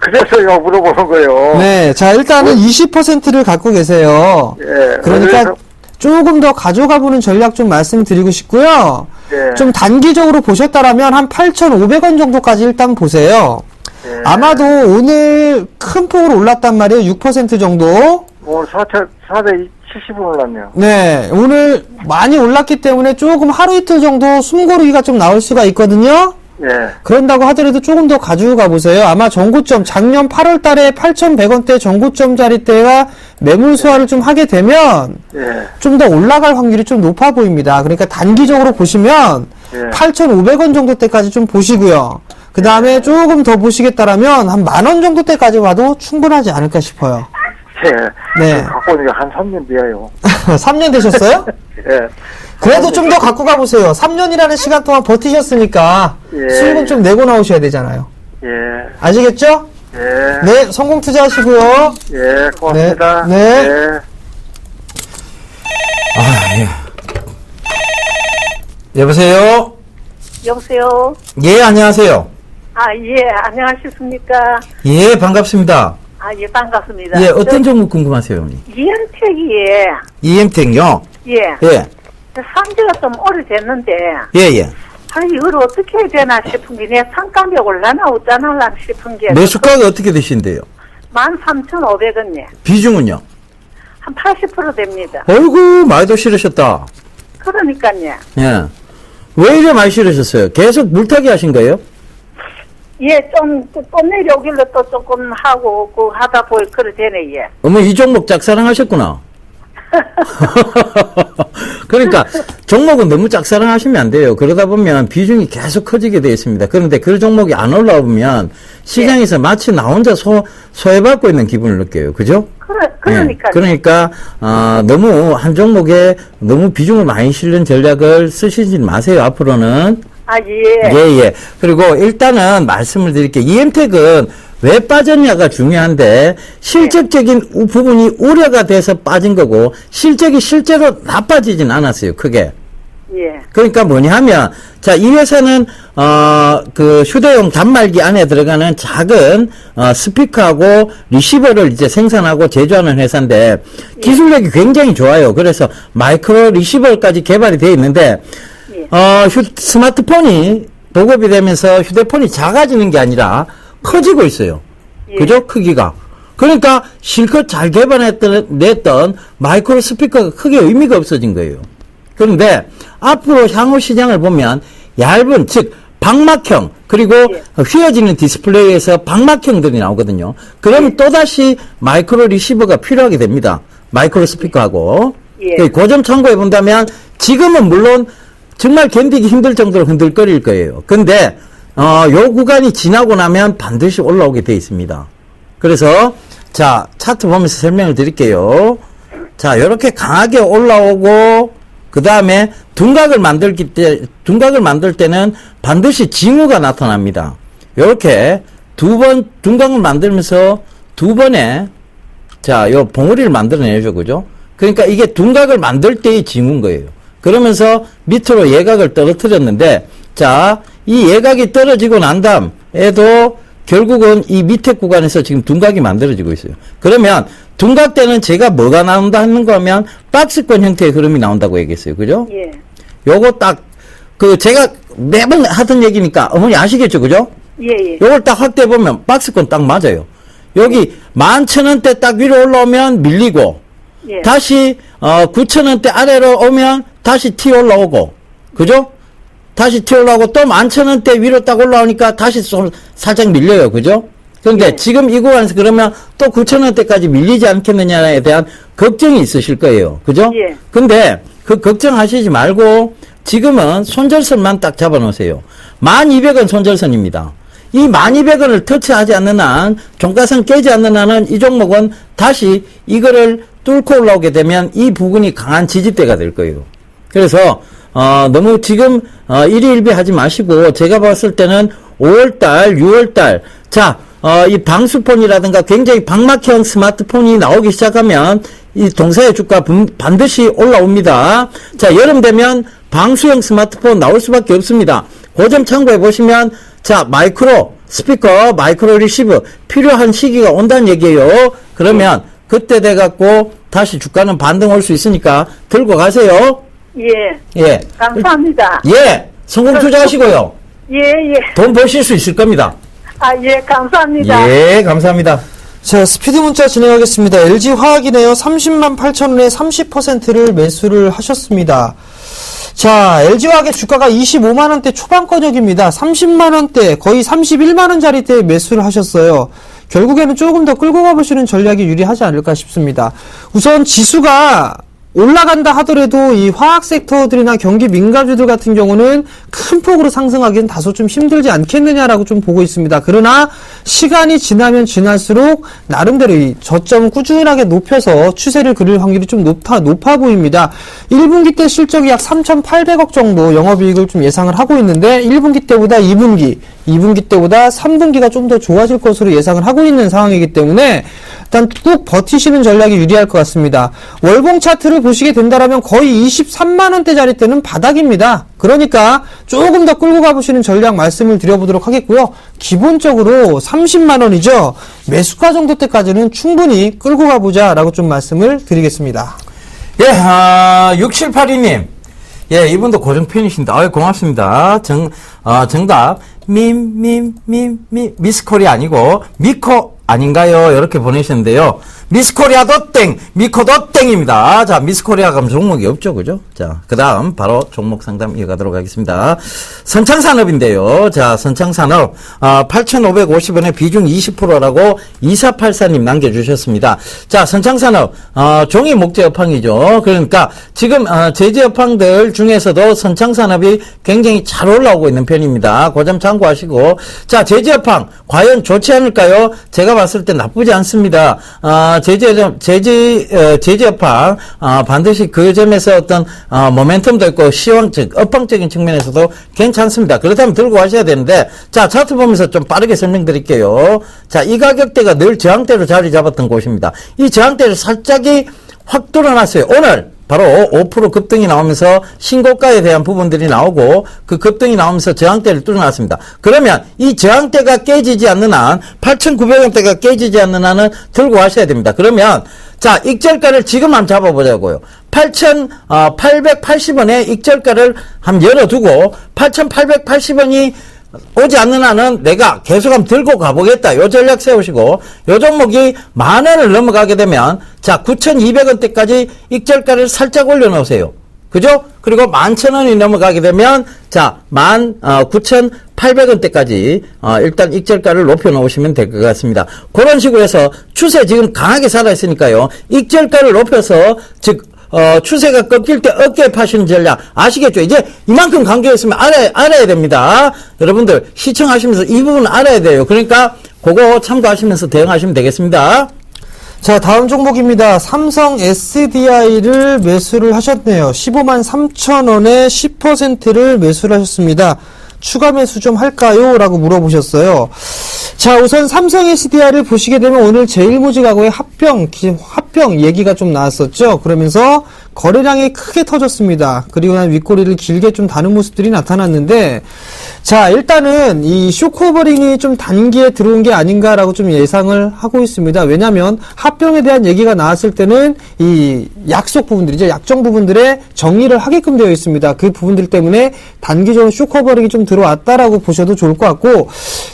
그래서요, 물어보는 거예요. 네, 자 일단은 20%를 갖고 계세요. 예. 그러니까 그래서- 조금 더 가져가 보는 전략 좀 말씀드리고 싶고요. 예. 좀 단기적으로 보셨다라면 한 8,500원 정도까지 일단 보세요. 예. 아마도 오늘 큰 폭으로 올랐단 말이에요. 6% 정도. 오늘 470원 올랐네요. 네, 오늘 많이 올랐기 때문에 조금 하루 이틀 정도 숨고르기가 좀 나올 수가 있거든요. 예. 그런다고 하더라도 조금 더 가지고 가보세요. 아마 전고점, 작년 8월 달에 8,100원대 전고점짜리 때가 매물 소화를 좀 하게 되면 예. 좀 더 올라갈 확률이 좀 높아 보입니다. 그러니까 단기적으로 보시면 예. 8,500원 정도 때까지 좀 보시고요. 그 다음에 조금 더 보시겠다라면 한 10,000원 정도 때까지 봐도 충분하지 않을까 싶어요. 예. 네. 갖고 오는 게 한 3년 뒤에요. 3년 되셨어요? 예. 그래도 좀 더 갖고 가보세요. 3년이라는 시간 동안 버티셨으니까 예. 수익은 좀 내고 나오셔야 되잖아요. 예. 아시겠죠? 예. 네, 성공 투자하시고요. 예. 고맙습니다. 네. 네. 예. 여보세요? 여보세요? 예, 안녕하세요. 예, 안녕하십니까? 예, 반갑습니다. 예, 반갑습니다. 예, 어떤 종목 궁금하세요, 어머니? 이현택이에, EM택요? 예, 예, 산지가 좀 오래됐는데, 예, 예. 아니, 이걸 어떻게 해야 되나 싶은 게, 내 상가격이 올라나 어쩌나 싶은 게, 매수가가 어떻게 되신대요? 13,500원이네. 비중은요? 한 80% 됩니다. 어이구, 많이도 실으셨다. 그러니까요. 예. 왜 이래 많이 실으셨어요? 계속 물타기 하신 거예요? 예, 또 내려오길래 또 조금 하고, 하다 보니 그래 되네, 예. 어머, 이 종목 짝사랑하셨구나. 그러니까 종목은 너무 짝사랑하시면 안 돼요. 그러다 보면 비중이 계속 커지게 되어 있습니다. 그런데 그 종목이 안 올라오면 시장에서 마치 나 혼자 소외받고 있는 기분을 느껴요. 그죠? 그러니까요. 그러니까 너무 한 종목에 너무 비중을 많이 실는 전략을 쓰시지 마세요. 앞으로는. 예. 예. 그리고 일단은 말씀을 드릴게요. EM택은 왜 빠졌냐가 중요한데 실적적인 부분이 우려가 돼서 빠진 거고 실적이 실제로 나빠지진 않았어요. 크게. 예. 그러니까 뭐냐 하면 자, 이 회사는 그 휴대용 단말기 안에 들어가는 작은 스피커하고 리시버를 이제 생산하고 제조하는 회사인데 기술력이 굉장히 좋아요. 그래서 마이크로 리시버까지 개발이 되어 있는데 스마트폰이 보급이 되면서 휴대폰이 작아지는 게 아니라 커지고 있어요. 예. 그죠? 크기가. 그러니까 실컷 잘 냈던 마이크로 스피커가 크게 의미가 없어진 거예요. 그런데 앞으로 향후 시장을 보면 얇은, 즉 방막형 그리고 휘어지는 디스플레이에서 방막형들이 나오거든요. 그러면 또다시 마이크로 리시버가 필요하게 됩니다. 마이크로 스피커하고. 예. 그 점 참고해 본다면 지금은 물론 정말 견디기 힘들 정도로 흔들거릴 거예요. 근데 요 구간이 지나고 나면 반드시 올라오게 돼 있습니다. 그래서 자, 차트 보면서 설명을 드릴게요. 자, 요렇게 강하게 올라오고 그다음에 둔각을 만들 때는 반드시 징후가 나타납니다. 요렇게 두 번 둔각을 만들면서 두 번에 자, 요 봉우리를 만들어내죠. 그죠? 그러니까 이게 둔각을 만들 때의 징후인 거예요. 그러면서 밑으로 예각을 떨어뜨렸는데 자, 이 예각이 떨어지고 난 다음에도 결국은 이 밑에 구간에서 지금 둔각이 만들어지고 있어요. 그러면 둔각 때는 제가 뭐가 나온다 하는 거면 박스권 형태의 흐름이 나온다고 얘기했어요. 그죠? 예. 요거 딱 제가 매번 하던 얘기니까 어머니 아시겠죠? 그죠? 예. 요걸 딱 확대해 보면 박스권 딱 맞아요. 여기 11,000원대 딱 위로 올라오면 밀리고 예. 다시 9,000원대 아래로 오면 다시 튀어 올라오고 그죠? 다시 튀어 올라오고 또 11,000원대 위로 딱 올라오니까 다시 좀 살짝 밀려요. 그죠? 그런데 예. 지금 이 구간에서 그러면 또 9,000원대까지 밀리지 않겠느냐에 대한 걱정이 있으실 거예요. 그죠? 예. 근데 그 걱정하시지 말고 지금은 손절선만 딱 잡아놓으세요. 1200원 손절선입니다. 이 1200원을 터치하지 않는 한, 종가선 깨지 않는 한은 이 종목은 다시 이거를 뚫고 올라오게 되면 이 부분이 강한 지지대가 될 거예요. 그래서 너무 지금 일희일비하지 마시고 제가 봤을 때는 5월달, 6월달 자 이 방수폰이라든가 굉장히 방막형 스마트폰이 나오기 시작하면 이 동사의 주가 반드시 올라옵니다. 자, 여름 되면 방수형 스마트폰 나올 수밖에 없습니다. 그 점 참고해 보시면, 자, 마이크로 스피커, 마이크로 리시브 필요한 시기가 온다는 얘기예요. 그러면 그때 돼갖고 다시 주가는 반등 올 수 있으니까 들고 가세요. 예. 감사합니다. 예. 성공 투자하시고요. 예. 돈 버실 수 있을 겁니다. 예, 감사합니다. 예, 감사합니다. 자, 스피드 문자 진행하겠습니다. LG화학이네요. 30만 8천 원에 30%를 매수를 하셨습니다. 자, LG화학의 주가가 25만 원대 초반권역입니다. 30만 원대, 거의 31만 원짜리대에 매수를 하셨어요. 결국에는 조금 더 끌고 가보시는 전략이 유리하지 않을까 싶습니다. 우선 지수가 올라간다 하더라도 이 화학 섹터들이나 경기 민감주들 같은 경우는 큰 폭으로 상승하기는 다소 좀 힘들지 않겠느냐라고 좀 보고 있습니다. 그러나 시간이 지나면 지날수록 나름대로 이 저점을 꾸준하게 높여서 추세를 그릴 확률이 좀 높아 보입니다. 1분기 때 실적이 약 3,800억 정도 영업이익을 좀 예상을 하고 있는데 1분기 때보다 2분기 때보다 3분기가 좀 더 좋아질 것으로 예상을 하고 있는 상황이기 때문에 일단 꾹 버티시는 전략이 유리할 것 같습니다. 월봉 차트를 보시게 된다면 거의 23만 원대짜리 때는 바닥입니다. 그러니까 조금 더 끌고 가보시는 전략 말씀을 드려보도록 하겠고요. 기본적으로 30만 원이죠. 매수가 정도 때까지는 충분히 끌고 가보자라고 좀 말씀을 드리겠습니다. 예, 6782님. 예, 이분도 고정팬이신데, 아유, 고맙습니다. 정답. 미스코리아 아니고, 미코 아닌가요? 이렇게 보내셨는데요. 미스코리아도 땡, 미코도 땡입니다. 자, 미스코리아 가면 종목이 없죠, 그죠? 자, 그 다음 바로 종목 상담 이어가도록 하겠습니다. 선창산업인데요. 자, 선창산업, 8,550원에 비중 20%라고 2484님 남겨주셨습니다. 자, 선창산업, 종이 목재 업황이죠. 그러니까 지금, 제재 업황들 중에서도 선창산업이 굉장히 잘 올라오고 있는 편입니다. 그 점 참고하시고. 자, 제재 업황, 과연 좋지 않을까요? 제가 봤을 때 나쁘지 않습니다. 제재 업황, 반드시 그 점에서 어떤, 모멘텀도 있고, 업황적인 측면에서도 괜찮습니다. 그렇다면 들고 가셔야 되는데, 자, 차트 보면서 좀 빠르게 설명드릴게요. 자, 이 가격대가 늘 저항대로 자리 잡았던 곳입니다. 이 저항대를 살짝이 확 뚫어놨어요. 오늘, 바로 5% 급등이 나오면서 신고가에 대한 부분들이 나오고 그 급등이 나오면서 저항대를 뚫어놨습니다. 그러면 이 저항대가 깨지지 않는 한 8,900원대가 깨지지 않는 한은 들고 가셔야 됩니다. 그러면 자, 익절가를 지금 한번 잡아보자고요. 8,880원에 익절가를 한번 열어두고 8,880원이 오지 않는 한은 내가 계속 한번 들고 가보겠다. 요 전략 세우시고, 요 종목이 10,000원을 넘어가게 되면, 자, 9,200원대까지 익절가를 살짝 올려놓으세요. 그죠? 그리고 11,000원이 넘어가게 되면, 자, 9,800원대까지, 일단 익절가를 높여놓으시면 될 것 같습니다. 그런 식으로 해서 추세 지금 강하게 살아있으니까요. 익절가를 높여서, 즉, 추세가 꺾일 때 어깨에 파시는 전략 아시겠죠? 이제 이만큼 관계가 있으면 알아야 됩니다. 여러분들 시청하시면서 이 부분 알아야 돼요. 그러니까 그거 참고하시면서 대응하시면 되겠습니다. 자, 다음 종목입니다. 삼성 SDI를 매수를 하셨네요. 15만 3천 원에 10%를 매수를 하셨습니다. 추가 매수 좀 할까요? 라고 물어보셨어요. 자, 우선 삼성 SDI를 보시게 되면 오늘 제일모직하고의 합병 얘기가 좀 나왔었죠. 그러면서 거래량이 크게 터졌습니다. 그리고 난 윗꼬리를 길게 좀 다는 모습들이 나타났는데, 자, 일단은 이 쇼크오버링이 좀 단기에 들어온 게 아닌가라고 좀 예상을 하고 있습니다. 왜냐면 합병에 대한 얘기가 나왔을 때는 이 약속 부분들이죠. 약정 부분들에 정리를 하게끔 되어 있습니다. 그 부분들 때문에 단기적으로 쇼크오버링이 좀 들어왔다라고 보셔도 좋을 것 같고,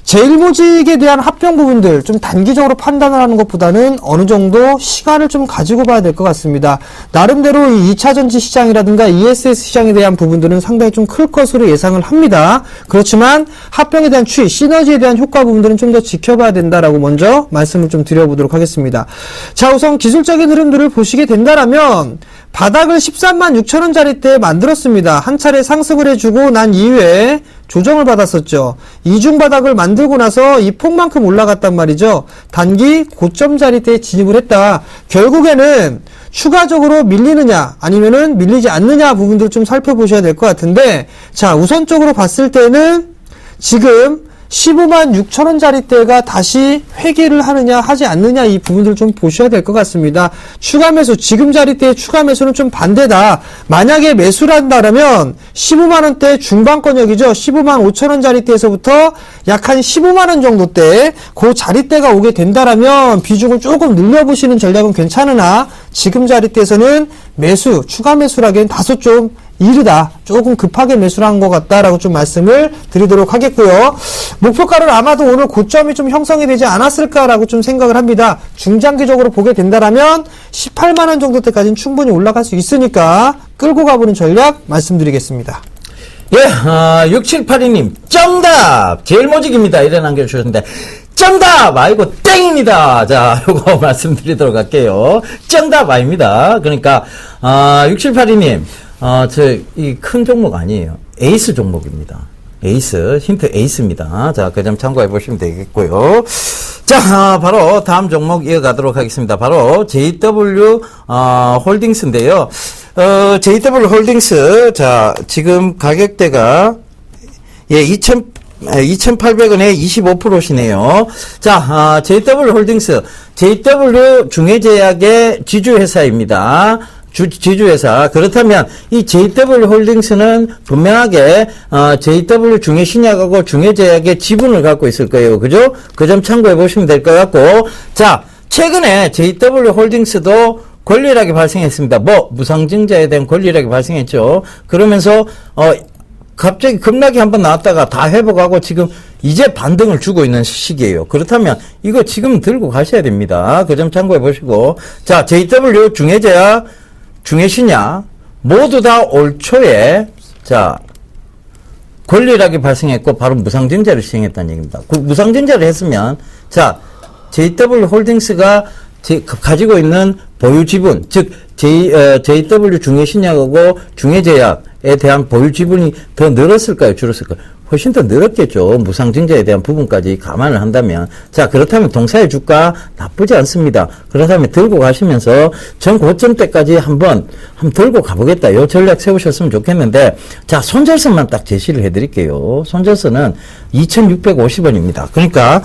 제일모직에 대한 합병 부분들 좀 단기적으로 판단을 하는 것보다는 어느 정도 시간을 좀 가지고 봐야 될 것 같습니다. 나름대로 이 2차전지 시장이라든가 ESS 시장에 대한 부분들은 상당히 좀 클 것으로 예상을 합니다. 그렇지만 합병에 대한 추이, 시너지에 대한 효과 부분들은 좀 더 지켜봐야 된다라고 먼저 말씀을 좀 드려보도록 하겠습니다. 자, 우선 기술적인 흐름들을 보시게 된다라면 바닥을 13만 6천 원짜리 때 만들었습니다. 한 차례 상승을 해주고 난 이후에 조정을 받았었죠. 이중 바닥을 만들고 나서 이 폭만큼 올라갔단 말이죠. 단기 고점 자리대에 진입을 했다. 결국에는 추가적으로 밀리느냐 아니면은 밀리지 않느냐 부분들을 좀 살펴보셔야 될 것 같은데, 자, 우선적으로 봤을 때는 지금 15만 6천 원짜리대가 다시 회귀를 하느냐 하지 않느냐 이 부분들 좀 보셔야 될 것 같습니다. 추가 매수, 지금 자리대의 추가 매수는 좀 반대다. 만약에 매수를 한다면 15만 원대 중반권역이죠. 15만 5천 원짜리대에서부터 약 한 15만 원 정도대 그 자리대가 오게 된다라면 비중을 조금 늘려보시는 전략은 괜찮으나 지금 자리대에서는 매수, 추가 매수라기엔 다소 좀 이르다. 조금 급하게 매수를 한 것 같다라고 좀 말씀을 드리도록 하겠고요. 목표가를 아마도 오늘 고점이 좀 형성이 되지 않았을까라고 좀 생각을 합니다. 중장기적으로 보게 된다라면 18만 원 정도 때까지는 충분히 올라갈 수 있으니까 끌고 가보는 전략 말씀드리겠습니다. 예, 6782님, 정답! 제일 모직입니다. 이래 남겨주셨는데, 정답! 아이고, 땡입니다. 자, 요거 말씀드리도록 할게요. 정답 아닙니다. 그러니까, 6782님, 이 큰 종목 아니에요. 에이스 종목입니다. 에이스, 힌트 에이스입니다. 자, 그 점 참고해 보시면 되겠고요. 자, 바로 다음 종목 이어가도록 하겠습니다. 바로 JW, 홀딩스인데요. JW 홀딩스, 자, 지금 가격대가, 예, 2,800원에 25%시네요. 자, JW 홀딩스, JW 중해제약의 지주회사입니다. 지주회사. 그렇다면 이 JW 홀딩스는 분명하게 JW 중해신약하고 중해제약의 지분을 갖고 있을 거예요. 그죠? 그 점 참고해 보시면 될 것 같고, 자, 최근에 JW 홀딩스도 권리락이 발생했습니다. 무상증자에 대한 권리락이 발생했죠. 그러면서 갑자기 급락이 한번 나왔다가 다 회복하고 지금 이제 반등을 주고 있는 시기예요. 그렇다면 이거 지금 들고 가셔야 됩니다. 그 점 참고해 보시고, 자, JW 중해제약, 중해신약 모두 다 올 초에 자 권리락이 발생했고 바로 무상증자를 시행했다는 얘기입니다. 그 무상증자를 했으면 자 JW 홀딩스가 가지고 있는 보유 지분, 즉 JW 중해신약하고 중해제약에 대한 보유 지분이 더 늘었을까요, 줄었을까요? 훨씬 더 늘었겠죠. 무상증자에 대한 부분까지 감안을 한다면. 자, 그렇다면 동사의 주가 나쁘지 않습니다. 그렇다면 들고 가시면서 전 고점대까지 한번 들고 가보겠다. 요 전략 세우셨으면 좋겠는데, 자, 손절선만 딱 제시를 해드릴게요. 손절선은 2,650원입니다. 그러니까,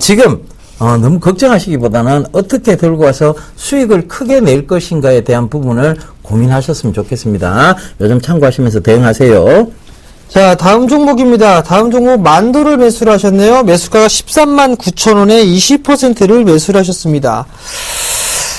지금, 너무 걱정하시기보다는 어떻게 들고 와서 수익을 크게 낼 것인가에 대한 부분을 고민하셨으면 좋겠습니다. 요즘 참고하시면서 대응하세요. 자, 다음 종목입니다. 다음 종목 만도를 매수를 하셨네요. 매수가가 13만 9천 원에 20%를 매수를 하셨습니다.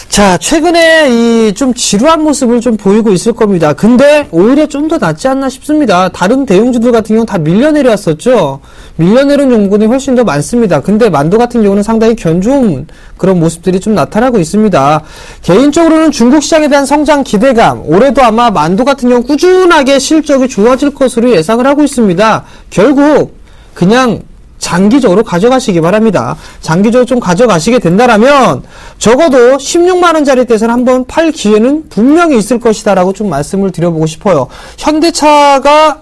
자, 최근에 이 좀 지루한 모습을 좀 보이고 있을 겁니다. 근데 오히려 좀 더 낫지 않나 싶습니다. 다른 대형주들 같은 경우는 다 밀려내려왔었죠. 밀려내린 종목이 훨씬 더 많습니다. 근데 만도 같은 경우는 상당히 견조한 그런 모습들이 좀 나타나고 있습니다. 개인적으로는 중국 시장에 대한 성장 기대감, 올해도 아마 만도 같은 경우 꾸준하게 실적이 좋아질 것으로 예상을 하고 있습니다. 결국 그냥 장기적으로 가져가시기 바랍니다. 장기적으로 좀 가져가시게 된다라면 적어도 16만원짜리 대선 한번 팔 기회는 분명히 있을 것이다라고 좀 말씀을 드려보고 싶어요. 현대차가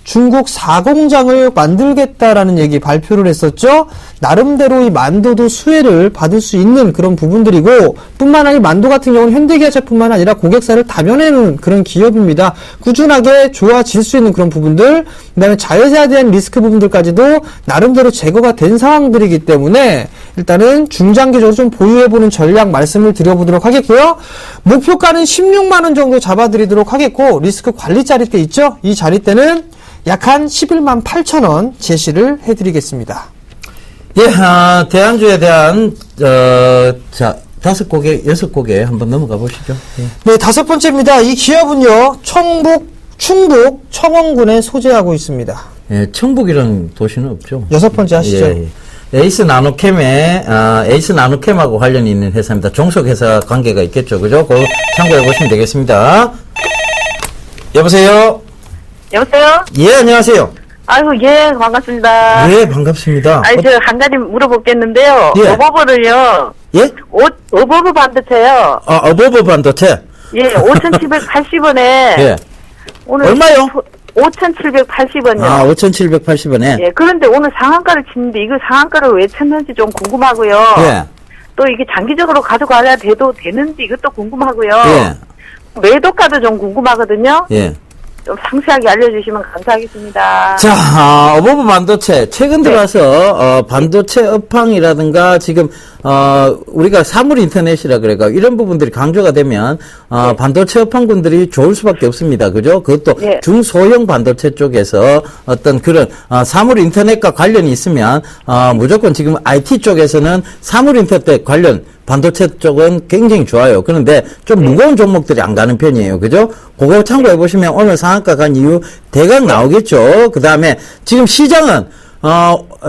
중국 4공장을 만들겠다라는 얘기 발표를 했었죠. 나름대로 이 만도도 수혜를 받을 수 있는 그런 부분들이고, 뿐만 아니라 만도 같은 경우는 현대기아차뿐만 아니라 고객사를 다변하는 그런 기업입니다. 꾸준하게 좋아질 수 있는 그런 부분들, 그다음에 자회사에 대한 리스크 부분들까지도 나름대로 제거가 된 상황들이기 때문에 일단은 중장기적으로 좀 보유해보는 전략 말씀을 드려보도록 하겠고요. 목표가는 16만 원 정도 잡아드리도록 하겠고, 리스크 관리 자리대 있죠? 이 자리대는 약 한 11만 8천 원 제시를 해드리겠습니다. 예, 대안주에 대한, 자, 5곡에, 6곡에 한번 넘어가 보시죠. 예. 네, 5번째입니다. 이 기업은요, 충북 청원군에 소재하고 있습니다. 예, 청북이라는 도시는 없죠. 6번째 하시죠. 예, 예. 에이스 나노캠하고 관련이 있는 회사입니다. 종속회사 관계가 있겠죠. 그죠? 그거 참고해 보시면 되겠습니다. 여보세요? 여보세요? 예, 안녕하세요. 아이고, 예, 반갑습니다. 예, 반갑습니다. 아니, 저 한 가지 물어보겠는데요. 예. 어버버를요. 예? 어버버 반도체요. 어버버 반도체. 예, 5,780원에. 예. 오늘 얼마요? 5,780원이요. 5,780원에. 예, 그런데 오늘 상한가를 치는데 이거 상한가를 왜 쳤는지 좀 궁금하고요. 예. 또 이게 장기적으로 가져가야 되는지 이것도 궁금하고요. 예. 매도가도 좀 궁금하거든요. 예. 좀 상세하게 알려주시면 감사하겠습니다. 자, 어버브 반도체. 최근 들어서, 반도체 업황이라든가 지금, 우리가 사물 인터넷이라 그래가 이런 부분들이 강조가 되면, 반도체 업황군들이 좋을 수밖에 없습니다. 그죠? 그것도 네. 중소형 반도체 쪽에서 어떤 그런, 사물 인터넷과 관련이 있으면, 무조건 지금 IT 쪽에서는 사물 인터넷 관련 반도체 쪽은 굉장히 좋아요. 그런데 좀 무거운 종목들이 안 가는 편이에요. 그죠? 그거 참고해 보시면 오늘 상한가 간 이유 대강 나오겠죠. 그 다음에 지금 시장은,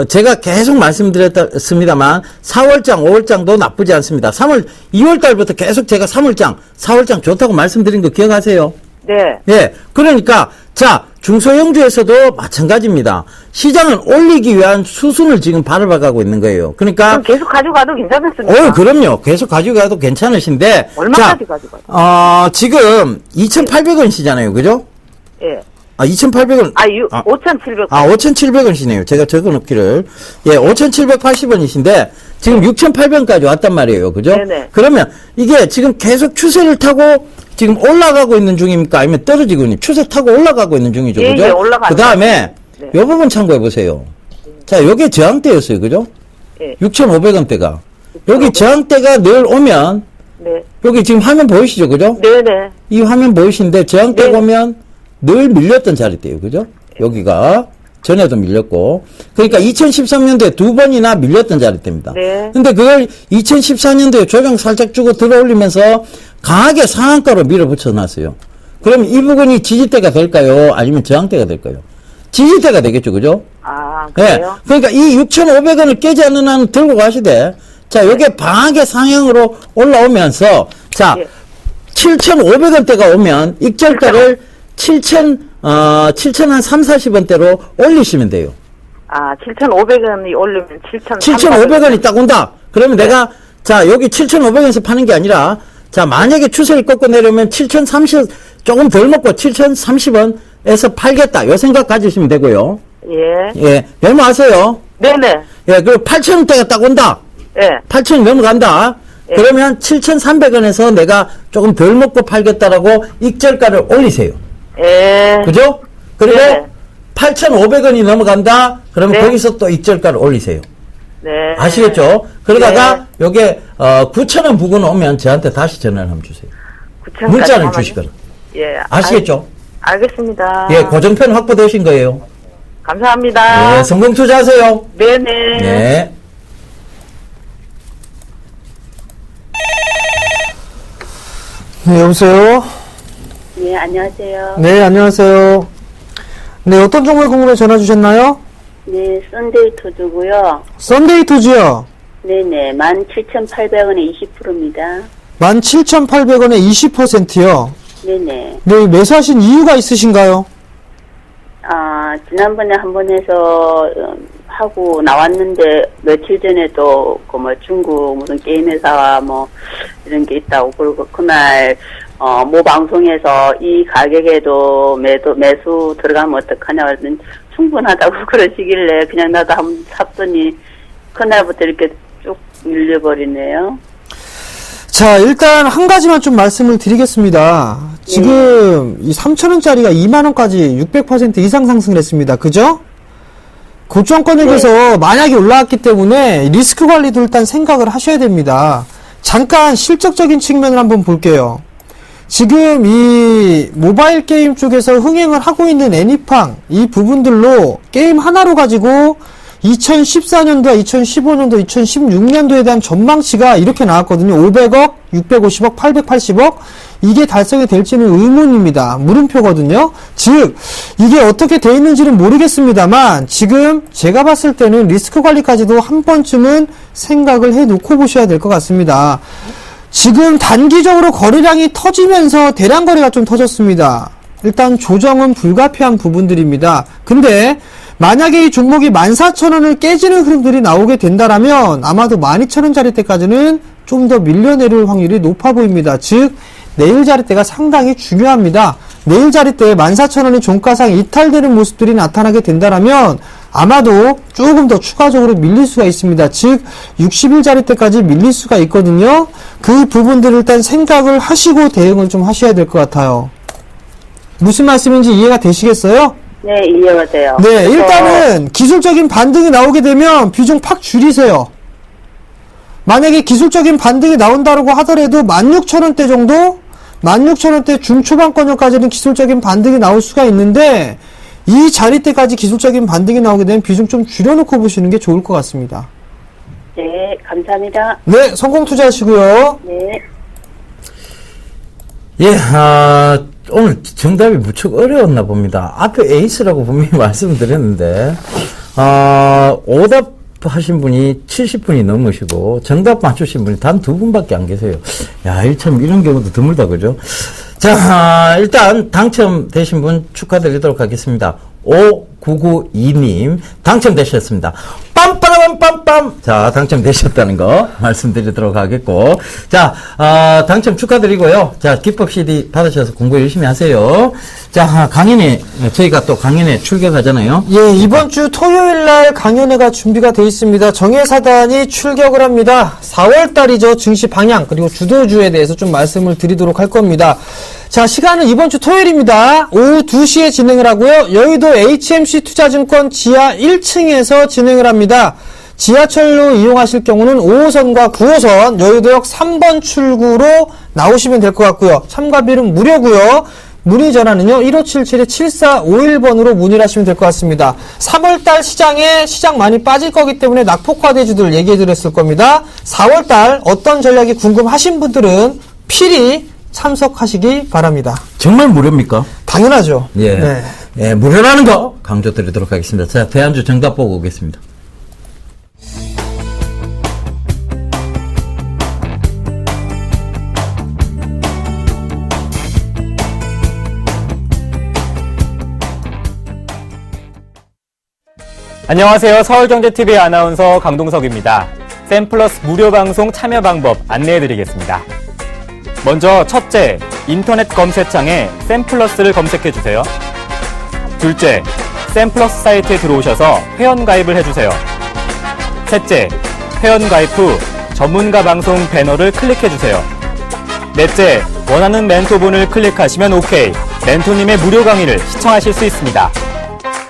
제가 계속 말씀드렸습니다만 4월장, 5월장도 나쁘지 않습니다. 2월 달부터 계속 제가 3월장, 4월장 좋다고 말씀드린 거 기억하세요? 네. 예. 그러니까, 자, 중소형주에서도 마찬가지입니다. 시장을 올리기 위한 수순을 지금 밟아가고 있는 거예요. 그러니까. 그럼 계속 가져가도 괜찮습니까? 그럼요. 계속 가지고 가도 괜찮으신데. 얼마까지 가져가요? 지금 2,800원이시잖아요. 그죠? 예. 2,800원. 5,700원. 5,700원이시네요. 제가 적어 놓기를. 예, 5,780원이신데, 지금 6,800원까지 왔단 말이에요. 그죠? 네네. 그러면 이게 지금 계속 추세를 타고 지금 올라가고 있는 중입니까? 아니면 떨어지고 있는, 추세 타고 올라가고 있는 중이죠. 예, 그죠? 예, 올라가는 그 다음에, 네. 요 부분 참고해 보세요. 자, 요게 저항대였어요. 그죠? 예. 6,500원대가. 여기 저항대가 늘 오면, 네. 여기 지금 화면 보이시죠? 그죠? 네네. 이 화면 보이시는데 저항대 네. 보면 늘 밀렸던 자리대요. 그죠? 여기가 전에도 밀렸고. 그러니까 2013년도에 두 번이나 밀렸던 자리대입니다. 네. 근데 그걸 2014년도에 조정 살짝 주고 들어올리면서 강하게 상한가로 밀어붙여 놨어요. 그럼 이 부분이 지지대가 될까요? 아니면 저항대가 될까요? 지지대가 되겠죠. 그죠? 그래요? 그러니까 이 6,500원을 깨지 않는 한은 들고 가시되, 자, 요게 방하게 상향으로 올라오면서, 자, 예. 7,500원대가 오면 익절가를 7,030, 40원대로 올리시면 돼요. 7,500원이 오르면 7,500원이 딱 온다. 그러면 내가, 자, 여기 7,500원에서 파는 게 아니라, 자, 만약에 추세를 꺾고 내려오면 7,030, 조금 덜 먹고 7,030원에서 팔겠다. 요 생각 가지시면 되고요. 예. 예, 메모하세요. 네네. 예, 그리고 8,000원대가 딱 온다. 예. 8,000원 넘어간다. 예. 그러면 7,300원에서 내가 조금 덜 먹고 팔겠다라고 익절가를 올리세요. 예. 그죠? 그리고 네. 8,500원이 넘어간다. 그러면 네. 거기서 또 익절가를 올리세요. 네. 아시겠죠? 그러다가 요게 9,000원 부근 오면 저한테 다시 전화를 한번 주세요. 9,000원까지 문자를 하면요? 주시거나. 예. 아시겠죠? 알겠습니다. 예, 고정편 확보되신 거예요. 감사합니다. 예, 성공 투자하세요. 네네. 네. 네, 여보세요? 네, 안녕하세요. 네, 안녕하세요. 네, 어떤 종목에 궁금해 전화 주셨나요? 네, 썬데이 토주고요. 썬데이 투지요. 네네, 17,800원에 20%입니다. 17,800원에 20%요. 네네. 네, 매수하신 이유가 있으신가요? 지난번에 한 번 해서 하고 나왔는데 며칠 전에 또 그 뭐 중국 무슨 게임 회사와 뭐 이런 게 있다고 그러고 그날 모 방송에서 이 가격에도 매수 들어가면 어떡하냐 그랬더니 충분하다고 그러시길래 그냥 나도 한번 샀더니 그날부터 이렇게 쭉 밀려버리네요. 자, 일단 한 가지만 좀 말씀을 드리겠습니다. 지금 이 3,000원짜리가 2만원까지 600% 이상 상승을 했습니다. 그죠? 고점권역에서 만약에 올라왔기 때문에 리스크 관리도 일단 생각을 하셔야 됩니다. 잠깐 실적적인 측면을 한번 볼게요. 지금 이 모바일 게임 쪽에서 흥행을 하고 있는 애니팡 이 부분들로 게임 하나로 가지고 2014년도와 2015년도, 2016년도에 대한 전망치가 이렇게 나왔거든요. 500억, 650억, 880억. 이게 달성이 될지는 의문입니다. 물음표거든요. 즉, 이게 어떻게 돼 있는지는 모르겠습니다만, 지금 제가 봤을 때는 리스크 관리까지도 한 번쯤은 생각을 해 놓고 보셔야 될 것 같습니다. 지금 단기적으로 거래량이 터지면서 대량 거래가 좀 터졌습니다. 일단 조정은 불가피한 부분들입니다. 근데 만약에 이 종목이 14,000원을 깨지는 흐름들이 나오게 된다라면 아마도 12,000원짜리 때까지는 좀 더 밀려내릴 확률이 높아 보입니다. 즉 내일 자리대가 상당히 중요합니다. 내일 자리대에 14,000원이 종가상 이탈되는 모습들이 나타나게 된다라면 아마도 조금 더 추가적으로 밀릴 수가 있습니다. 즉 60일 자리대까지 밀릴 수가 있거든요. 그 부분들을 일단 생각을 하시고 대응을 좀 하셔야 될 것 같아요. 무슨 말씀인지 이해가 되시겠어요? 네, 이해가 돼요. 네, 그래서 일단은 기술적인 반등이 나오게 되면 비중 팍 줄이세요. 만약에 기술적인 반등이 나온다고 하더라도 16,000원대 정도? 16,000원대 중초반권역까지는 기술적인 반등이 나올 수가 있는데 이 자리대까지 기술적인 반등이 나오게 되면 비중 좀 줄여놓고 보시는 게 좋을 것 같습니다. 네, 감사합니다. 네, 성공 투자하시고요. 네. 예, 오늘 정답이 무척 어려웠나 봅니다. 앞에 에이스라고 분명히 말씀드렸는데, 오답 하신 분이 70분이 넘으시고, 정답 맞추신 분이 단 2분밖에 안 계세요. 야, 참, 이런 경우도 드물다, 그죠? 자, 일단, 당첨되신 분 축하드리도록 하겠습니다. 5992님, 당첨되셨습니다. 빰빠라빰빰빰! 자, 당첨되셨다는 거 말씀드리도록 하겠고. 자, 당첨 축하드리고요. 자, 기법 CD 받으셔서 공부 열심히 하세요. 자, 강연회, 저희가 또 강연회 출격하잖아요. 예, 이번 주 토요일 날 강연회가 준비가 되어 있습니다. 정예사단이 출격을 합니다. 4월 달이죠. 증시 방향, 그리고 주도주에 대해서 좀 말씀을 드리도록 할 겁니다. 자, 시간은 이번 주 토요일입니다. 오후 2시에 진행을 하고요. 여의도 HMC 투자증권 지하 1층에서 진행을 합니다. 지하철로 이용하실 경우는 5호선과 9호선 여의도역 3번 출구로 나오시면 될 것 같고요. 참가비는 무료고요. 문의 전화는요. 1577-7451번으로 문의를 하시면 될 것 같습니다. 3월달 시장 많이 빠질 거기 때문에 낙폭과대주들 얘기해 드렸을 겁니다. 4월달 어떤 전략이 궁금하신 분들은 필히 참석하시기 바랍니다. 정말 무료입니까? 당연하죠. 예. 네. 예, 무료라는 거 강조드리도록 하겠습니다. 자, 대안주 정답 보고 오겠습니다. 안녕하세요. 서울경제TV 아나운서 강동석입니다. 샘플러스 무료 방송 참여 방법 안내해드리겠습니다. 먼저 첫째, 인터넷 검색창에 샘플러스를 검색해주세요. 둘째, 샘플러스 사이트에 들어오셔서 회원가입을 해주세요. 셋째, 회원가입 후 전문가 방송 배너를 클릭해주세요. 넷째, 원하는 멘토분을 클릭하시면 OK, 멘토님의 무료 강의를 시청하실 수 있습니다.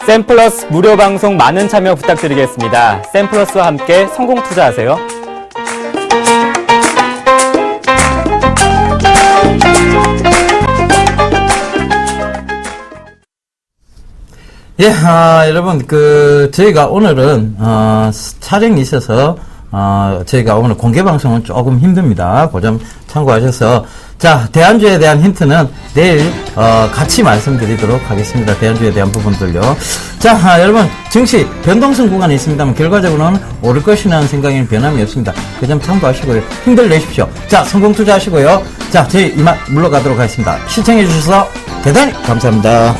샘플러스 무료 방송 많은 참여 부탁드리겠습니다. 샘플러스와 함께 성공 투자하세요. 예, 여러분, 저희가 오늘은, 촬영이 있어서, 저희가 오늘 공개 방송은 조금 힘듭니다. 그 점 참고하셔서. 자, 대안주에 대한 힌트는 내일, 같이 말씀드리도록 하겠습니다. 대안주에 대한 부분들요. 자, 여러분, 증시 변동성 구간이 있습니다만, 결과적으로는 오를 것이라는 생각에는 변함이 없습니다. 그 점 참고하시고요. 힘들 내십시오. 자, 성공 투자하시고요. 자, 저희 이만 물러가도록 하겠습니다. 시청해주셔서 대단히 감사합니다.